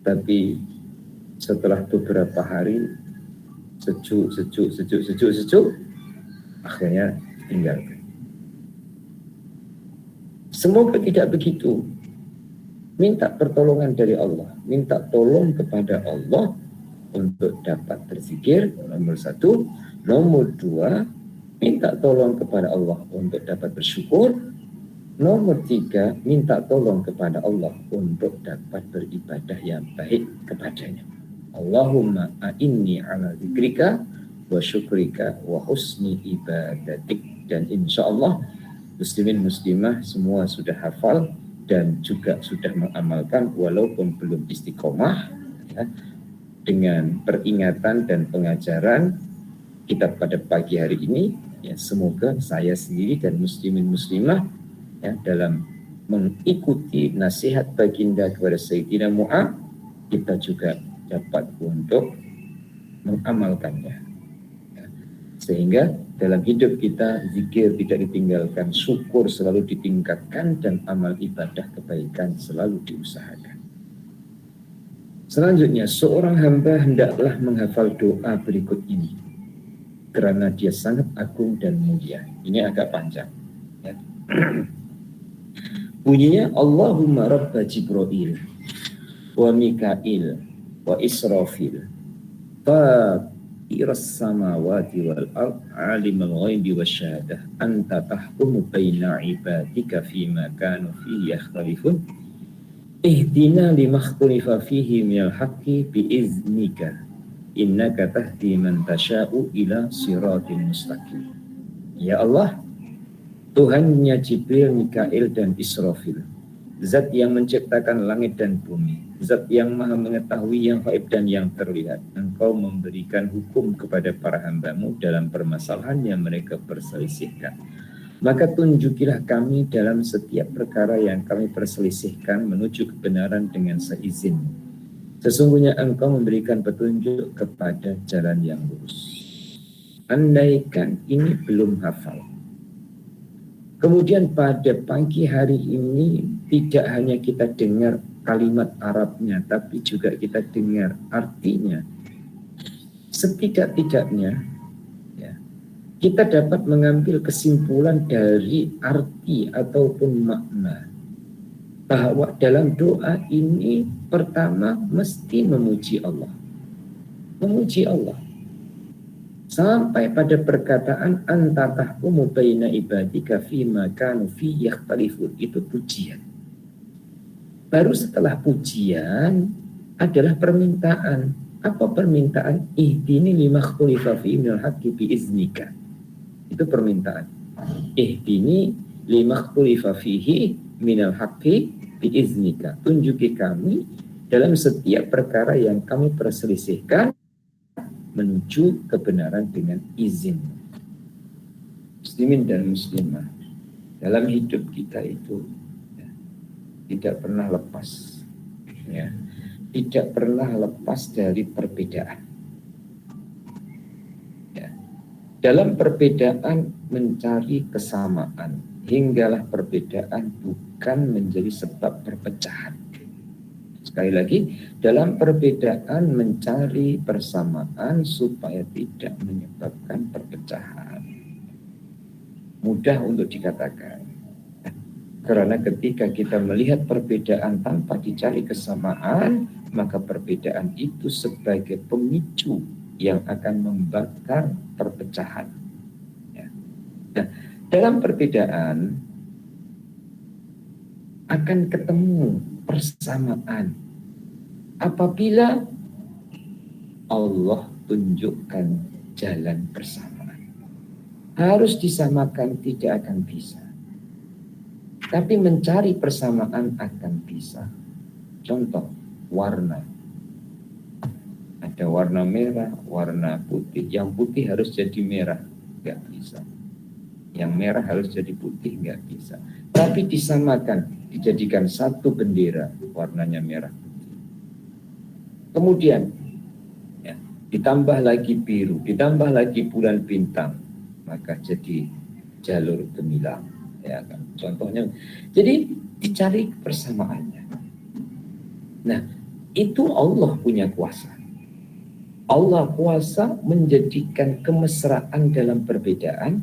Tapi setelah beberapa hari sejuk, akhirnya tinggalkan. Semoga tidak begitu. Minta pertolongan dari Allah, minta tolong kepada Allah untuk dapat berzikir, nomor 1. Nomor 2, minta tolong kepada Allah untuk dapat bersyukur. Nomor 3, minta tolong kepada Allah untuk dapat beribadah yang baik kepadanya. Allahumma a'inni ala zikrika wa syukrika wa husni ibadatik. Dan insya Allah muslimin muslimah semua sudah hafal dan juga sudah mengamalkan walaupun belum istiqomah, ya, dengan peringatan dan pengajaran kita pada pagi hari ini, ya, semoga saya sendiri dan muslimin muslimah, ya, dalam mengikuti nasihat baginda kepada Sayyidina Mu'adz, kita juga dapat untuk mengamalkannya, ya. Sehingga dalam hidup kita zikir tidak ditinggalkan, syukur selalu ditingkatkan, dan amal ibadah kebaikan selalu diusahakan. Selanjutnya, seorang hamba hendaklah menghafal doa berikut ini karena dia sangat agung dan mulia. Ini agak panjang, ya. Bunyinya, Allahumma rabba Jibril wa Mikail wa Israfil Iras samawati wal ard alimul ghaibi wasyahadah anta tahkumu baina ibadika fima kanu fihi yakhtalifun ihdina limakhtalifa fihi minal haqqi biiznika innaka tahdi man tasha'u ila siratin mustaqim. Ya Allah, Tuhannya Jibril, Mikail, dan Israfil, Zat yang menciptakan langit dan bumi, Zat yang maha mengetahui yang gaib dan yang terlihat. Engkau memberikan hukum kepada para hambamu dalam permasalahan yang mereka perselisihkan. Maka tunjukilah kami dalam setiap perkara yang kami perselisihkan menuju kebenaran dengan seizin. Sesungguhnya engkau memberikan petunjuk kepada jalan yang lurus. Andaikan ini belum hafal, kemudian pada pagi hari ini tidak hanya kita dengar kalimat Arabnya, tapi juga kita dengar artinya. Setidak-tidaknya, ya, kita dapat mengambil kesimpulan dari arti ataupun makna bahwa dalam doa ini pertama mesti memuji Allah. Memuji Allah. Sampai pada perkataan anta tahkumu baina ibadika fima kanu fi yakhtalifun, itu pujian. Baru setelah pujian adalah permintaan. Apa permintaan? Ihdini limakhtalifa fi minal haqqi biiznika. Itu permintaan. Ihdini limakhtalifa fihi minal haqqi biiznika. Tunjuki kami dalam setiap perkara yang kami perselisihkan menuju kebenaran dengan izin. Muslimin dan muslimah, dalam hidup kita itu, ya, tidak pernah lepas, ya, tidak pernah lepas dari perbedaan. Ya. Dalam perbedaan mencari kesamaan, hinggalah perbedaan bukan menjadi sebab perpecahan. Sekali lagi, dalam perbedaan mencari persamaan supaya tidak menyebabkan perpecahan. Mudah untuk dikatakan, karena ketika kita melihat perbedaan tanpa dicari kesamaan, maka perbedaan itu sebagai pemicu yang akan membakar perpecahan. Ya. Nah, dalam perbedaan akan ketemu persamaan apabila Allah tunjukkan jalan persamaan. Harus disamakan tidak akan bisa, tapi mencari persamaan akan bisa. Contoh, warna. Ada warna merah, warna putih. Yang putih harus jadi merah, nggak bisa. Yang merah harus jadi putih, nggak bisa. Tapi disamakan, dijadikan satu bendera, warnanya merah. Kemudian ya, ditambah lagi biru, ditambah lagi bulan bintang, maka jadi jalur gemilang. Ya kan? Contohnya, jadi dicari persamaannya. Nah, itu Allah punya kuasa. Allah kuasa menjadikan kemesraan dalam perbedaan,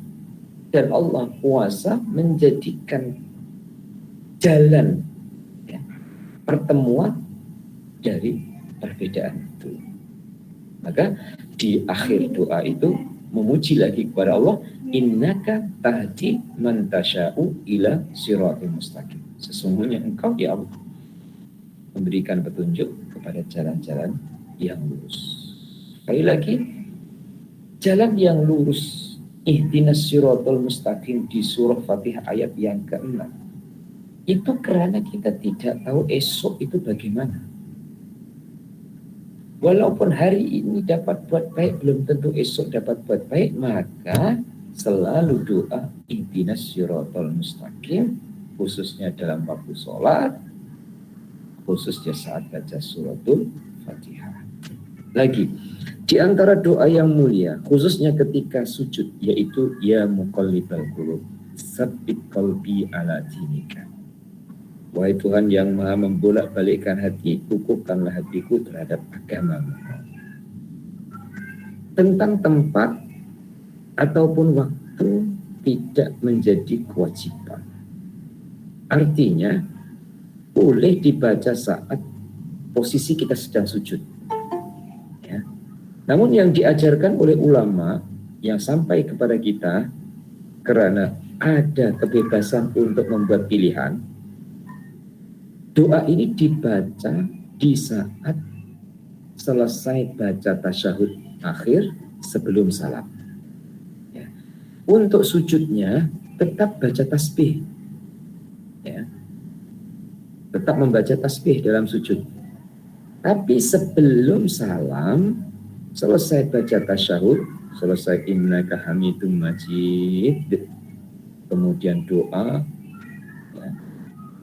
dan Allah kuasa menjadikan jalan ya, pertemuan dari perbedaan itu. Maka di akhir doa itu memuji lagi kepada Allah, innaka tahdi man tasya'u ila siratal mustaqim. Sesungguhnya engkau ya Allah memberikan petunjuk kepada jalan-jalan yang lurus. Sekali lagi, jalan yang lurus, ihdinas siratal mustaqim di surah Fatihah ayat yang ke-6. Itu karena kita tidak tahu esok itu bagaimana. Walaupun hari ini dapat buat baik, belum tentu esok dapat buat baik. Maka selalu doa ihdinas siratal mustaqim, khususnya dalam waktu sholat, khususnya saat baca suratul Fatihah. Lagi, di antara doa yang mulia, khususnya ketika sujud, yaitu ya muqallibal qulub, tsabbit qalbi ala dinika. Wahai Tuhan yang maha membolak-balikkan hati, kukuhkanlah hatiku terhadap agamamu. Tentang tempat ataupun waktu tidak menjadi kewajiban. Artinya, boleh dibaca saat posisi kita sedang sujud. Ya. Namun yang diajarkan oleh ulama yang sampai kepada kita, karena ada kebebasan untuk membuat pilihan, doa ini dibaca di saat selesai baca tasyahud akhir sebelum salam. Ya. Untuk sujudnya tetap baca tasbih. Ya. Tetap membaca tasbih dalam sujud. Tapi sebelum salam, selesai baca tasyahud, selesai innaka hamidum majid, kemudian doa. Ya.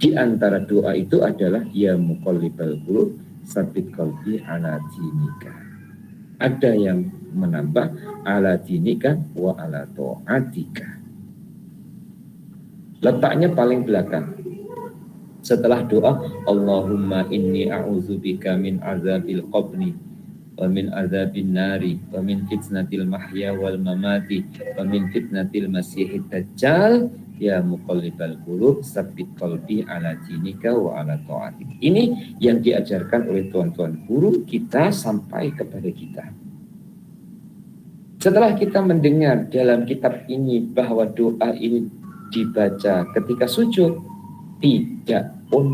Di antara doa itu adalah ya muqallibal qulub, tsabbit qalbi ala dinika. Ada yang menambah ala dinika wa ala ta'atika. Letaknya paling belakang. Setelah doa, Allahumma inni a'udzubika min azabil qabri wa min azabin nari wa min fitnatil mahya wal mamati wa min fitnatil masihid dajjal ya muqallibal qulub tsabbit qalbi ala dinika wa ala ta'atik. Ini yang diajarkan oleh tuan-tuan guru kita sampai kepada kita. Setelah kita mendengar dalam kitab ini bahwa doa ini dibaca ketika sujud, tidak pun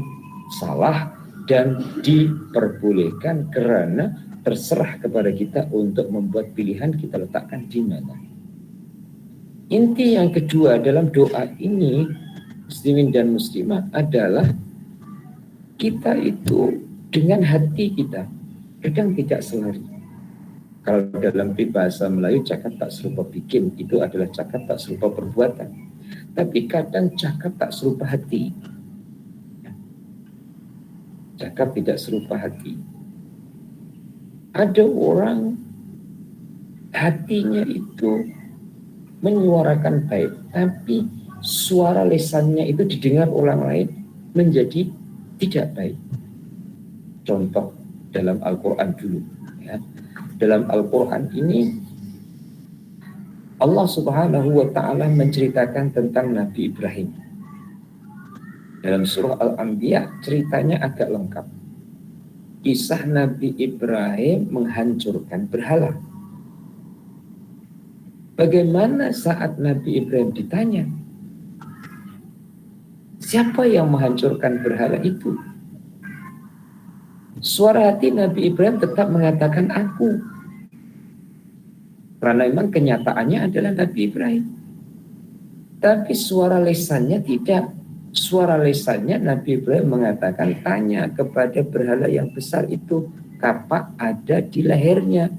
salah dan diperbolehkan, karena terserah kepada kita untuk membuat pilihan kita letakkan di mana. Inti yang kedua dalam doa ini, muslimin dan muslimah, adalah kita itu dengan hati kita kadang tidak selari. Kalau dalam bahasa Melayu, cakap tak serupa bikin, itu adalah cakap tak serupa perbuatan. Tapi kadang cakap tak serupa hati. Cakap tidak serupa hati. Ada orang hatinya itu menyuarakan baik, tapi suara lisannya itu didengar orang lain menjadi tidak baik. Contoh dalam Al-Quran dulu. Ya. Dalam Al-Quran ini Allah Subhanahu wa Ta'ala menceritakan tentang Nabi Ibrahim. Dalam surah Al-Anbiya ceritanya agak lengkap. Kisah Nabi Ibrahim menghancurkan berhala. Bagaimana saat Nabi Ibrahim ditanya, siapa yang menghancurkan berhala itu? Suara hati Nabi Ibrahim tetap mengatakan aku. Karena memang kenyataannya adalah Nabi Ibrahim. Tapi suara lesannya tidak. Suara lesannya Nabi Ibrahim mengatakan, tanya kepada berhala yang besar itu, kapak ada di lehernya,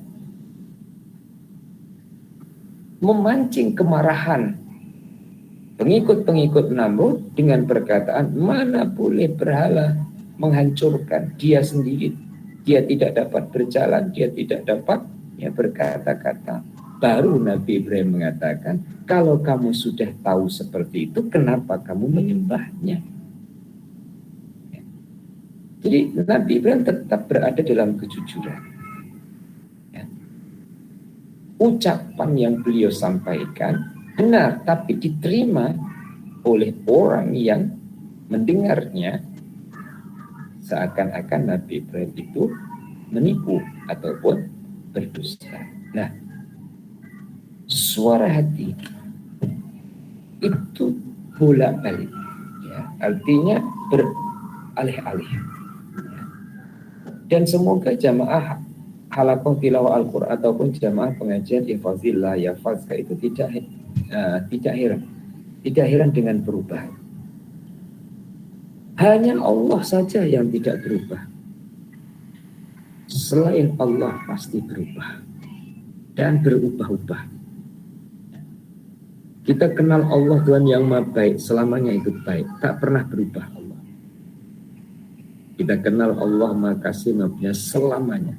memancing kemarahan pengikut-pengikut Namrud dengan perkataan, mana boleh berhala menghancurkan dia sendiri, dia tidak dapat berjalan, dia tidak dapat berkata-kata. Baru Nabi Ibrahim mengatakan, kalau kamu sudah tahu seperti itu, kenapa kamu menyembahnya? Jadi Nabi Ibrahim tetap berada dalam kejujuran. Ucapan yang beliau sampaikan benar, tapi diterima oleh orang yang mendengarnya seakan-akan Nabi Ibrahim itu menipu ataupun berdusta. Nah, suara hati itu bolak-balik, artinya beralih-alih. Dan semoga jamaah halaqah tilawah Al-Quran ataupun jamaah pengajian Ihfazillah Yahfazka itu tidak heran dengan perubahan. Hanya Allah saja yang tidak berubah. Selain Allah pasti berubah dan berubah-ubah. Kita kenal Allah Tuhan yang Maha Baik, selamanya itu baik, tak pernah berubah Allah. Kita kenal Allah Maha Kasih, Maha Penyayang, selamanya.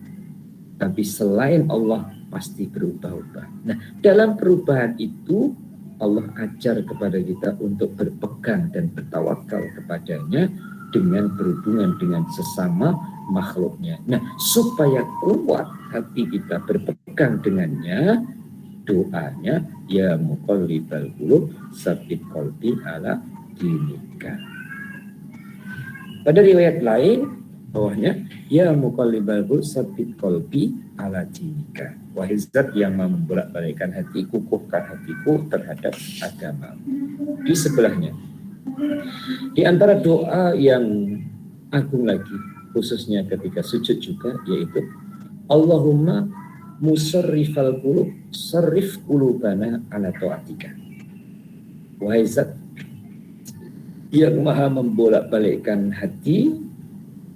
Tapi selain Allah pasti berubah-ubah. Nah, dalam perubahan itu Allah ajar kepada kita untuk berpegang dan bertawakal kepadanya dengan berhubungan dengan sesama makhluknya. Nah, supaya kuat hati kita berpegang dengannya, doanya, ya muqallibal qulub tsabbit qalbi ala dinika. Pada riwayat lain bawahnya, ya muqallibal qulub tsabbit qalbi ala dinika. Wahai zat yang membolak-balikkan hati, kukuhkan hatiku terhadap agama. Di sebelahnya, di antara doa yang agung lagi, khususnya ketika sujud juga, yaitu Allahumma musarrifal qulub sarrif qulubana ala ta'atika. Wahai zat yang maha membolak-balikkan hati,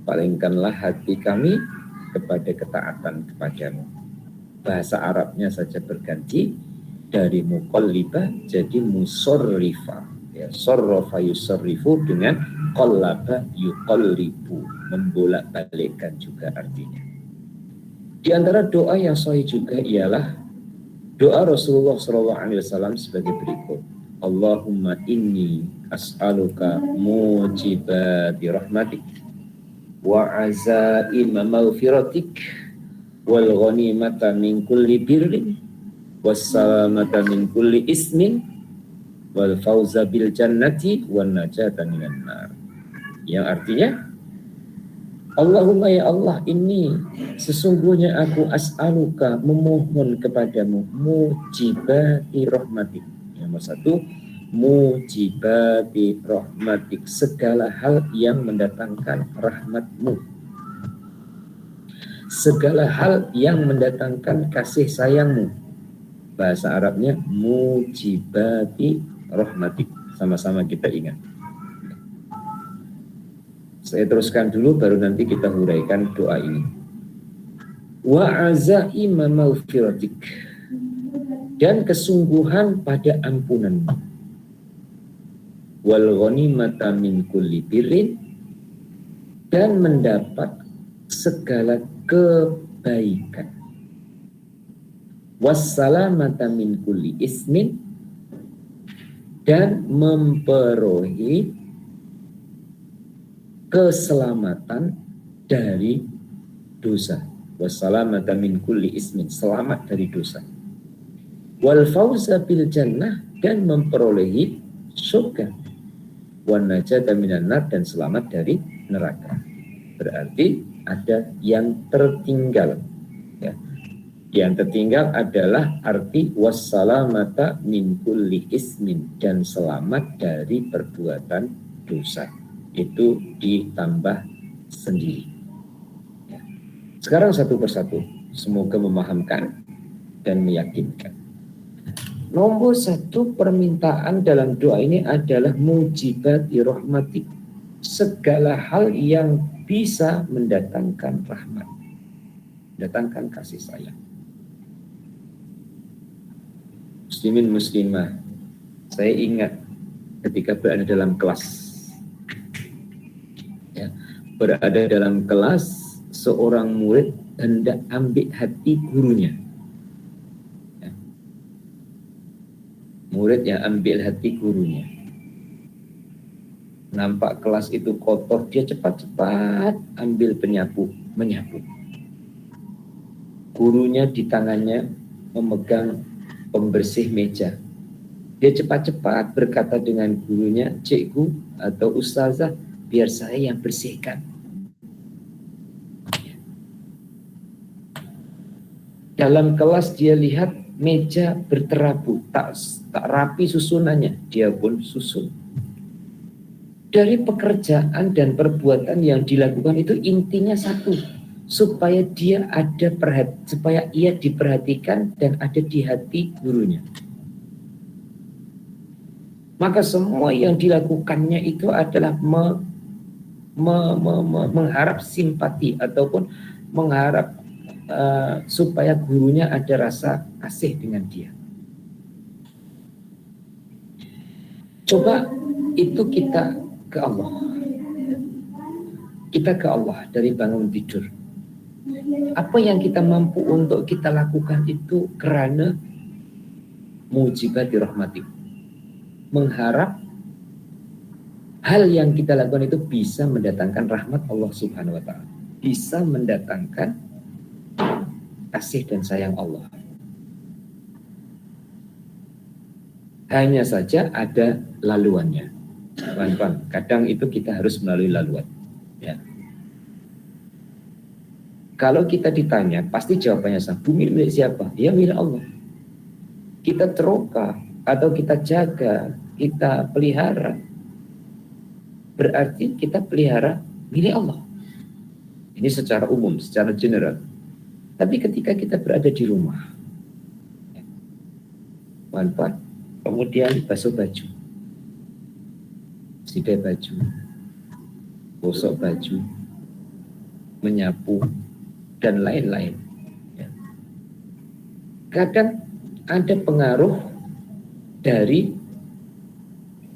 palingkanlah hati kami kepada ketaatan kepadamu. Bahasa Arabnya saja berganti dari muqallibah jadi musorrifa. Ya, sorrofa yusorrifu dengan qallaba yuqallibu, membolak-balikkan juga artinya. Di antara doa yang sahih juga ialah doa Rasulullah SAW sebagai berikut. Allahumma inni as'aluka mujibati rahmatik wa azaima maghfiratik wal ghanimata min kulli birrin was salamata min kulli ismin wal fauza bil jannati wan najata minan nar. Yang artinya, Allahumma ya Allah, ini sesungguhnya aku as'aluka, memohon kepadamu, mujibati rahmatik. Yang nomor satu, mujibati rahmatik, segala hal yang mendatangkan rahmatmu, segala hal yang mendatangkan kasih sayangmu. Bahasa Arabnya mujibati rahmatik. Sama-sama kita ingat. Saya teruskan dulu, baru nanti kita huraikan doa ini. Wa azaima maghfiratik, dan kesungguhan pada ampunanmu. Wal ghanimata min kulli birrin, dan mendapat segala kebaikan. Wassalamata min kulli ismin, dan memperoleh keselamatan dari dosa. Wassalamata min kulli ismin, selamat dari dosa. Wal fauza bil jannah, dan memperolehi surga. Wan najata minan nar, dan selamat dari neraka. Berarti ada yang tertinggal. Ya. Yang tertinggal adalah arti wassalamata min kulli ismin, dan selamat dari perbuatan dosa. Itu ditambah sendiri. Ya. Sekarang satu persatu, semoga memahamkan dan meyakinkan. Nomor satu permintaan dalam doa ini adalah mujibati rahmatik, segala hal yang bisa mendatangkan rahmat. Datangkan kasih sayang. Muslimin muslimah, saya ingat ketika berada dalam kelas, ya, berada dalam kelas, seorang murid hendak ambil hati gurunya. Ya. Murid yang ambil hati gurunya. Nampak kelas itu kotor, dia cepat-cepat ambil penyapu, menyapu. Gurunya di tangannya memegang pembersih meja. Dia cepat-cepat berkata dengan gurunya, "Cikgu atau ustazah, biar saya yang bersihkan." Dalam kelas dia lihat meja berterabu, tak rapi susunannya, dia pun susun. Dari pekerjaan dan perbuatan yang dilakukan itu intinya satu, supaya supaya ia diperhatikan dan ada di hati gurunya. Maka semua yang dilakukannya itu adalah mengharap simpati ataupun mengharap supaya gurunya ada rasa kasih dengan dia. Coba itu kita ke Allah. Kita ke Allah dari bangun tidur. Apa yang kita mampu untuk kita lakukan itu karena mujibati rahmatik. Mengharap hal yang kita lakukan itu bisa mendatangkan rahmat Allah Subhanahu wa ta'ala. Bisa mendatangkan kasih dan sayang Allah. Hanya saja ada laluannya. Kawan-kawan, kadang itu kita harus melalui laluan. Ya. Kalau kita ditanya, pasti jawabannya sama. Bumi milik siapa? Ya milik Allah. Kita teroka atau kita jaga, kita pelihara, berarti kita pelihara milik Allah. Ini secara umum, secara general. Tapi ketika kita berada di rumah, kawan-kawan, kemudian basuh baju, sidai baju, gosok baju, menyapu, dan lain-lain. Kadang ada pengaruh dari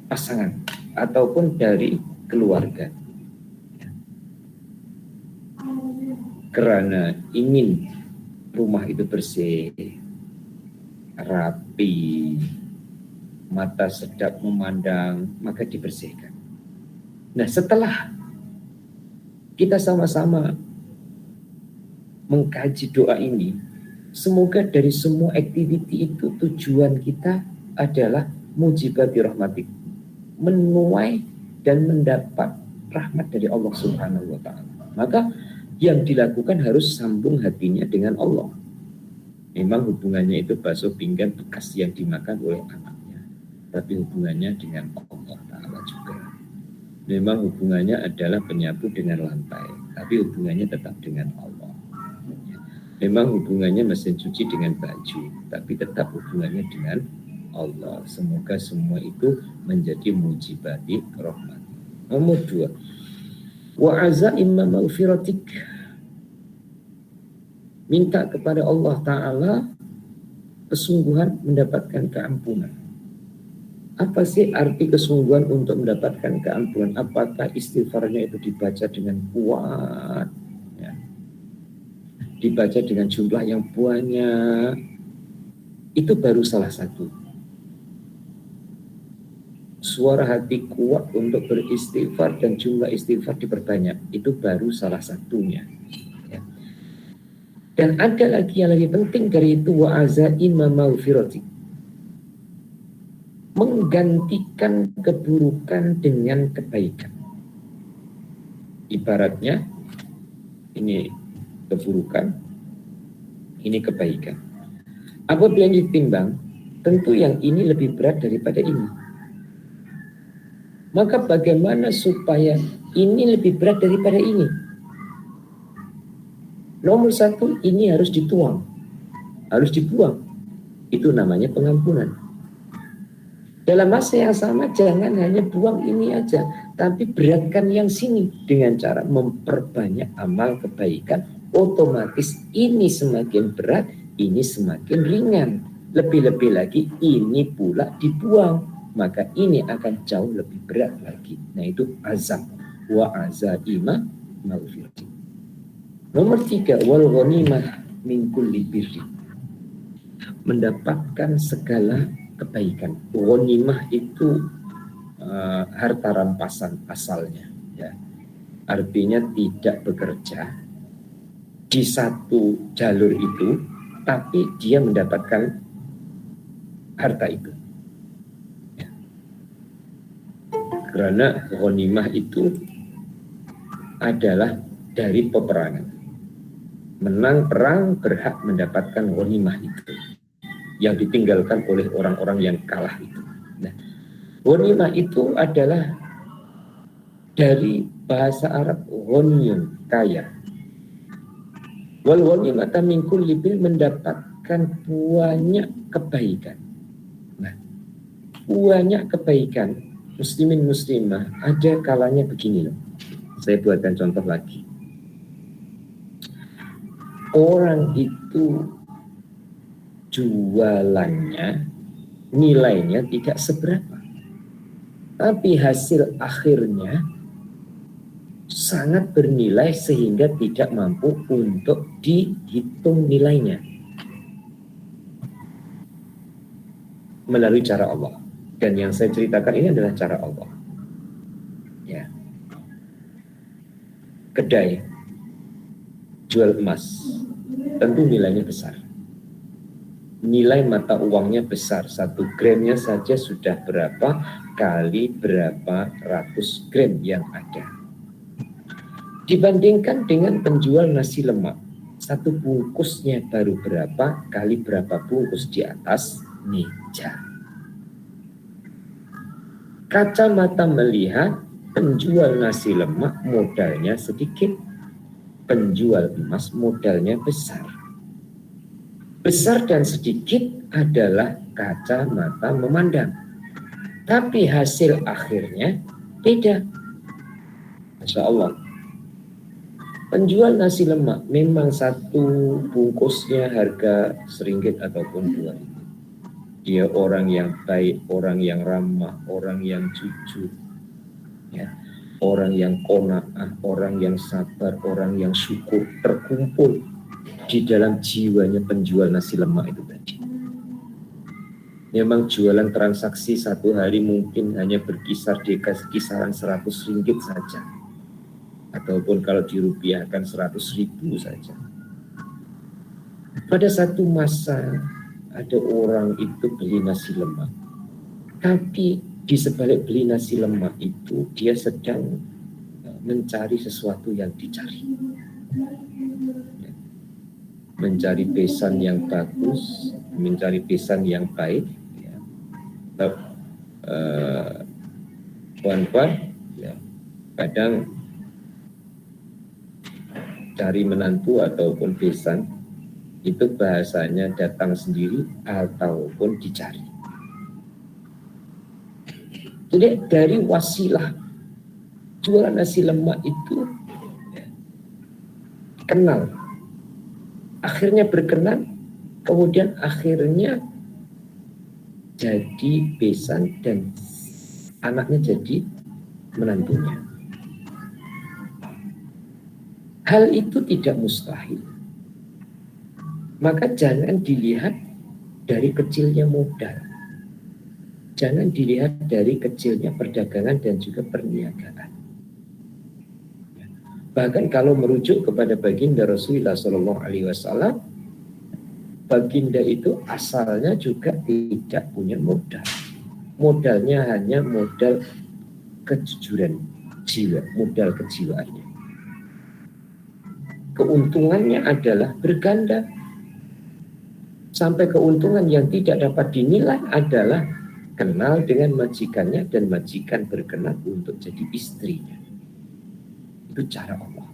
pasangan ataupun dari keluarga. Karena ingin rumah itu bersih, rapi, mata sedap memandang, maka dibersihkan. Nah, setelah kita sama-sama mengkaji doa ini, semoga dari semua aktiviti itu tujuan kita adalah mujibati rahmatik, menuai dan mendapat rahmat dari Allah Subhanahu wa ta'ala. Maka yang dilakukan harus sambung hatinya dengan Allah. Memang hubungannya itu basuh pinggan bekas yang dimakan oleh anaknya, tapi hubungannya dengan Allah Ta'ala juga. Memang hubungannya adalah penyapu dengan lantai, tapi hubungannya tetap dengan Allah. Memang hubungannya mesin cuci dengan baju, tapi tetap hubungannya dengan Allah. Semoga semua itu menjadi mujibati rahmat. Nomor 2, wa'azaimma maghfiratik, minta kepada Allah Ta'ala kesungguhan mendapatkan keampunan. Apa sih arti kesungguhan untuk mendapatkan keampunan? Apakah istighfarnya itu dibaca dengan kuat, ya, dibaca dengan jumlah yang banyak? Itu baru salah satu. Suara hati kuat untuk beristighfar dan jumlah istighfar diperbanyak, itu baru salah satunya. Ya. Dan ada lagi yang lebih penting dari itu, wa'azaimma maghfiratik, menggantikan keburukan dengan kebaikan. Ibaratnya ini keburukan, ini kebaikan. Apabila ditimbang, tentu yang ini lebih berat daripada ini. Maka bagaimana supaya ini lebih berat daripada ini? Nomor 1, ini harus dituang, harus dibuang. Itu namanya pengampunan. Dalam masa yang sama, jangan hanya buang ini aja, tapi beratkan yang sini dengan cara memperbanyak amal kebaikan otomatis ini semakin berat, ini semakin ringan. Lebih-lebih lagi ini pula dibuang, maka ini akan jauh lebih berat lagi. Nah itu azab. Wa azaima maghfirah. Nomor 3, wal ghanimah min kulli birri. Mendapatkan segala kebaikan. Ghanimah itu harta rampasan asalnya, ya. Artinya tidak bekerja di satu jalur itu, tapi dia mendapatkan harta itu. Ya. Karena ghanimah itu adalah dari peperangan. Menang perang berhak mendapatkan ghanimah itu yang ditinggalkan oleh orang-orang yang kalah itu. Nah, ghanimah itu adalah dari bahasa Arab ghaniyun, kaya. Wal ghanimata min kulli bir, mendapatkan banyak kebaikan. Nah, banyak kebaikan muslimin muslimah ada kalanya begini loh. Saya buatkan contoh lagi. Orang itu jualannya nilainya tidak seberapa, tapi hasil akhirnya sangat bernilai sehingga tidak mampu untuk dihitung nilainya melalui cara Allah. Dan yang saya ceritakan ini adalah cara Allah. Ya. Kedai jual emas tentu nilainya besar. Nilai mata uangnya besar. 1 gramnya saja sudah berapa kali berapa ratus gram yang ada. Dibandingkan dengan penjual nasi lemak, 1 bungkusnya baru berapa kali berapa bungkus di atas meja. Kacamata melihat penjual nasi lemak modalnya sedikit, penjual emas modalnya besar. Besar dan sedikit adalah kacamata memandang, tapi hasil akhirnya beda. Masya Allah. Penjual nasi lemak memang 1 bungkusnya harga RM1 ataupun RM2. Dia orang yang baik, orang yang ramah, orang yang jujur, ya, orang yang qanaah, orang yang sabar, orang yang syukur, terkumpul di dalam jiwanya penjual nasi lemak itu tadi. Memang jualan transaksi 1 hari mungkin hanya berkisar di kisaran RM100 saja, ataupun kalau dirupiahkan 100.000 saja. Pada satu masa ada orang itu beli nasi lemak, tapi di sebalik beli nasi lemak itu dia sedang mencari sesuatu yang dicari, mencari besan yang bagus, mencari besan yang baik, ya. Puan-puan, ya, kadang cari menantu ataupun besan itu bahasanya datang sendiri ataupun dicari. Jadi dari wasilah jualan nasi lemak itu, ya, kenal, akhirnya berkenan, kemudian akhirnya jadi besan dan anaknya jadi menantunya. Hal itu tidak mustahil. Maka jangan dilihat dari kecilnya modal, jangan dilihat dari kecilnya perdagangan dan juga perniagaan. Bahkan kalau merujuk kepada baginda Rasulullah SAW, baginda itu asalnya juga tidak punya modal. Modalnya hanya modal kejujuran jiwa, modal kejiwaannya. Keuntungannya adalah berganda. Sampai keuntungan yang tidak dapat dinilai adalah kenal dengan majikannya dan majikan berkenan untuk jadi istrinya. Itu cara Allah.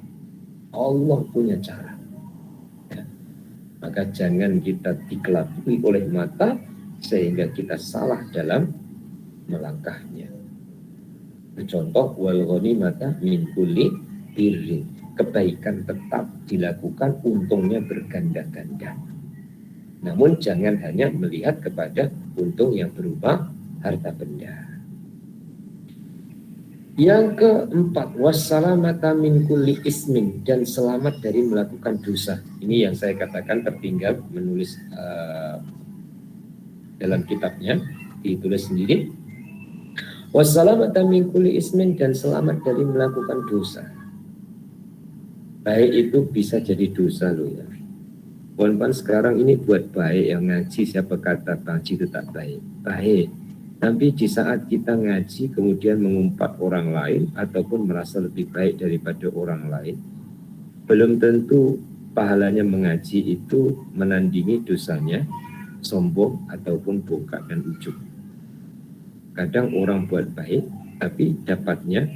Allah punya cara. Ya. Maka jangan kita dikelabui oleh mata sehingga kita salah dalam melangkahnya. Contoh wal ghanimata min kulli birrin. kebaikan tetap dilakukan, untungnya berganda-ganda. Namun jangan hanya melihat kepada untung yang berupa harta benda. Yang keempat, wassalamata min kulli ismin, dan selamat dari melakukan dosa. Ini yang saya katakan tertinggal menulis dalam kitabnya, ditulis sendiri. Wassalamata min kulli ismin, dan selamat dari melakukan dosa. Baik itu bisa jadi dosa loh ya. Kawan-kawan sekarang ini buat baik, yang ngaji siapa kata ngaji itu tak baik? Baik. Tapi di saat kita ngaji kemudian mengumpat orang lain ataupun merasa lebih baik daripada orang lain, belum tentu pahalanya mengaji itu menandingi dosanya sombong ataupun bongkak dan ujub. Kadang orang buat baik tapi dapatnya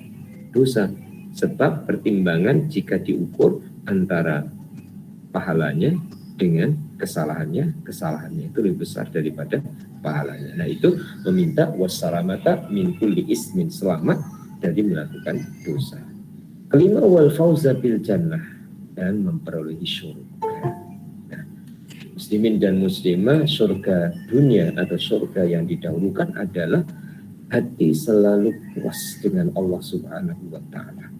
dosa, sebab pertimbangan jika diukur antara pahalanya dengan kesalahannya itu lebih besar daripada pahalanya. Nah, itu meminta wassalamata min kulli ismin, selamat dari melakukan dosa. Kelima, wal fauza bil jannah, dan memperolehi surga. Nah, muslimin dan muslimah, surga dunia atau surga yang didahulukan adalah hati selalu puas dengan Allah Subhanahu wa ta'ala.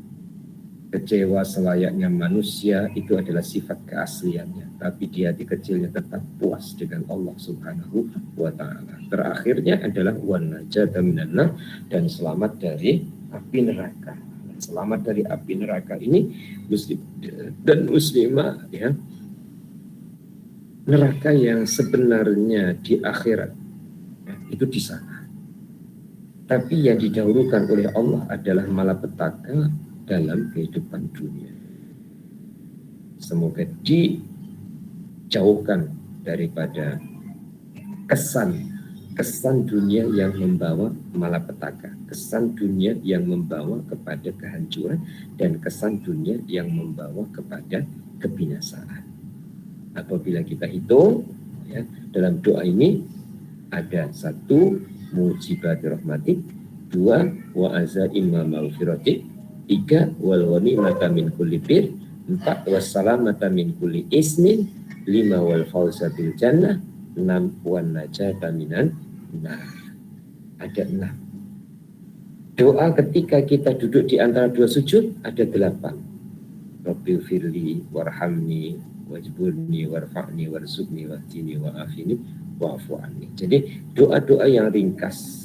Kecewa selayaknya manusia itu adalah sifat keasliannya, tapi di hati kecilnya tetap puas dengan Allah Subhanahu wa ta'ala. Terakhirnya adalah wan najata minan nar, dan selamat dari api neraka. Selamat dari api neraka ini muslim dan muslimah ya, neraka yang sebenarnya di akhirat ya, itu di sana. Tapi yang didahulukan oleh Allah adalah malapetaka dalam kehidupan dunia. Semoga dijauhkan daripada kesan dunia yang membawa malapetaka, kesan dunia yang membawa kepada kehancuran, dan kesan dunia yang membawa kepada kebinasaan. Apabila kita hitung ya, dalam doa ini ada 1, mujibati rahmatik, 2, wa azaimma maghfiratik, 3, wal ghanimata min kulli bir, 4, wassalamata min kulli ismin, 5, wal fauza bil jannah, 6, wan najata minan nar. Ada 6. Doa ketika kita duduk di antara 2 sujud ada 8. Rabbil firli warhamni wajburni warfa'ni warzuqni wahdini wa'afini wa'fu anni. Jadi doa-doa yang ringkas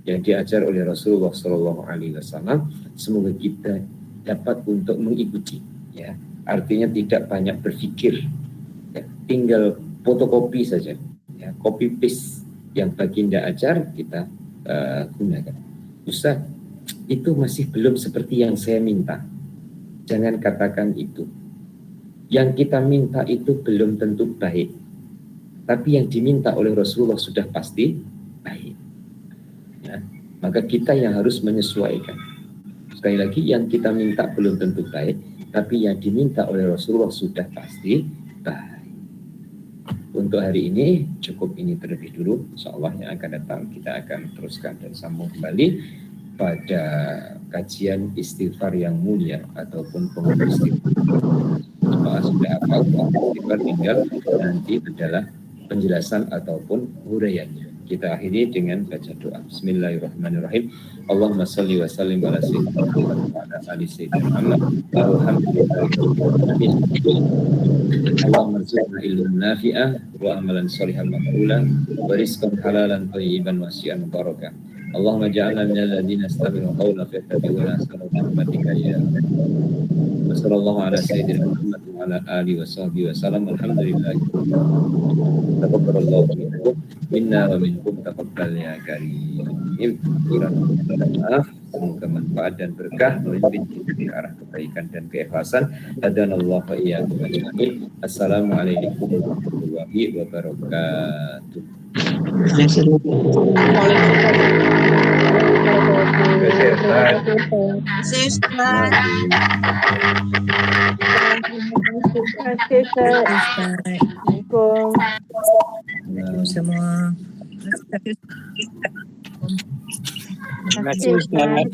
yang diajar oleh Rasulullah SAW, semoga kita dapat untuk mengikuti ya. Artinya tidak banyak berpikir ya, tinggal fotokopi saja ya, copy paste yang baginda ajar kita gunakan. Ustaz, itu masih belum seperti yang saya minta. Jangan katakan itu. Yang kita minta itu belum tentu baik, tapi yang diminta oleh Rasulullah sudah pasti baik ya. Maka kita yang harus menyesuaikan. Sekali lagi, yang kita minta belum tentu baik, tapi yang diminta oleh Rasulullah sudah pasti baik. Untuk hari ini cukup ini terlebih dulu. InsyaAllah yang akan datang kita akan teruskan dan sambung kembali pada kajian istighfar yang mulia ataupun pengurus istighfar. Sudah hafal, istighfar tinggal nanti adalah penjelasan ataupun huraiannya. Kita akhiri dengan baca doa. Bismillahirrahmanirrahim. Allahumma salli wa sallim ala sayyidina Muhammad wa ala ali sayyidina Muhammad. Alhamdulillahirabbil alamin. Allahumma rzuqna ilman nafi'ah wa amalan shalihan maqbulan wa rizqan halalan thayyiban wasi'an barakah. Allahumma ja'alna minal ladzina yastami'una qawla fayattabi'una ahsanahu bi rahmatika ya arhamar rahimin. Wassallallahu ala sayyidina Muhammad wa ala alihi wa sahbihi wa sallam. Alhamdulillah. Taqabbalallahu minna wa minkum taqabbal ya karim. Semoga manfaat dan berkah memimpin kita ke arah kebaikan dan keikhlasan. Hadanallahu wa iyyakum ajmain. Assalamualaikum warahmatullahi wabarakatuh. Semua. Terima kasih Ustaz.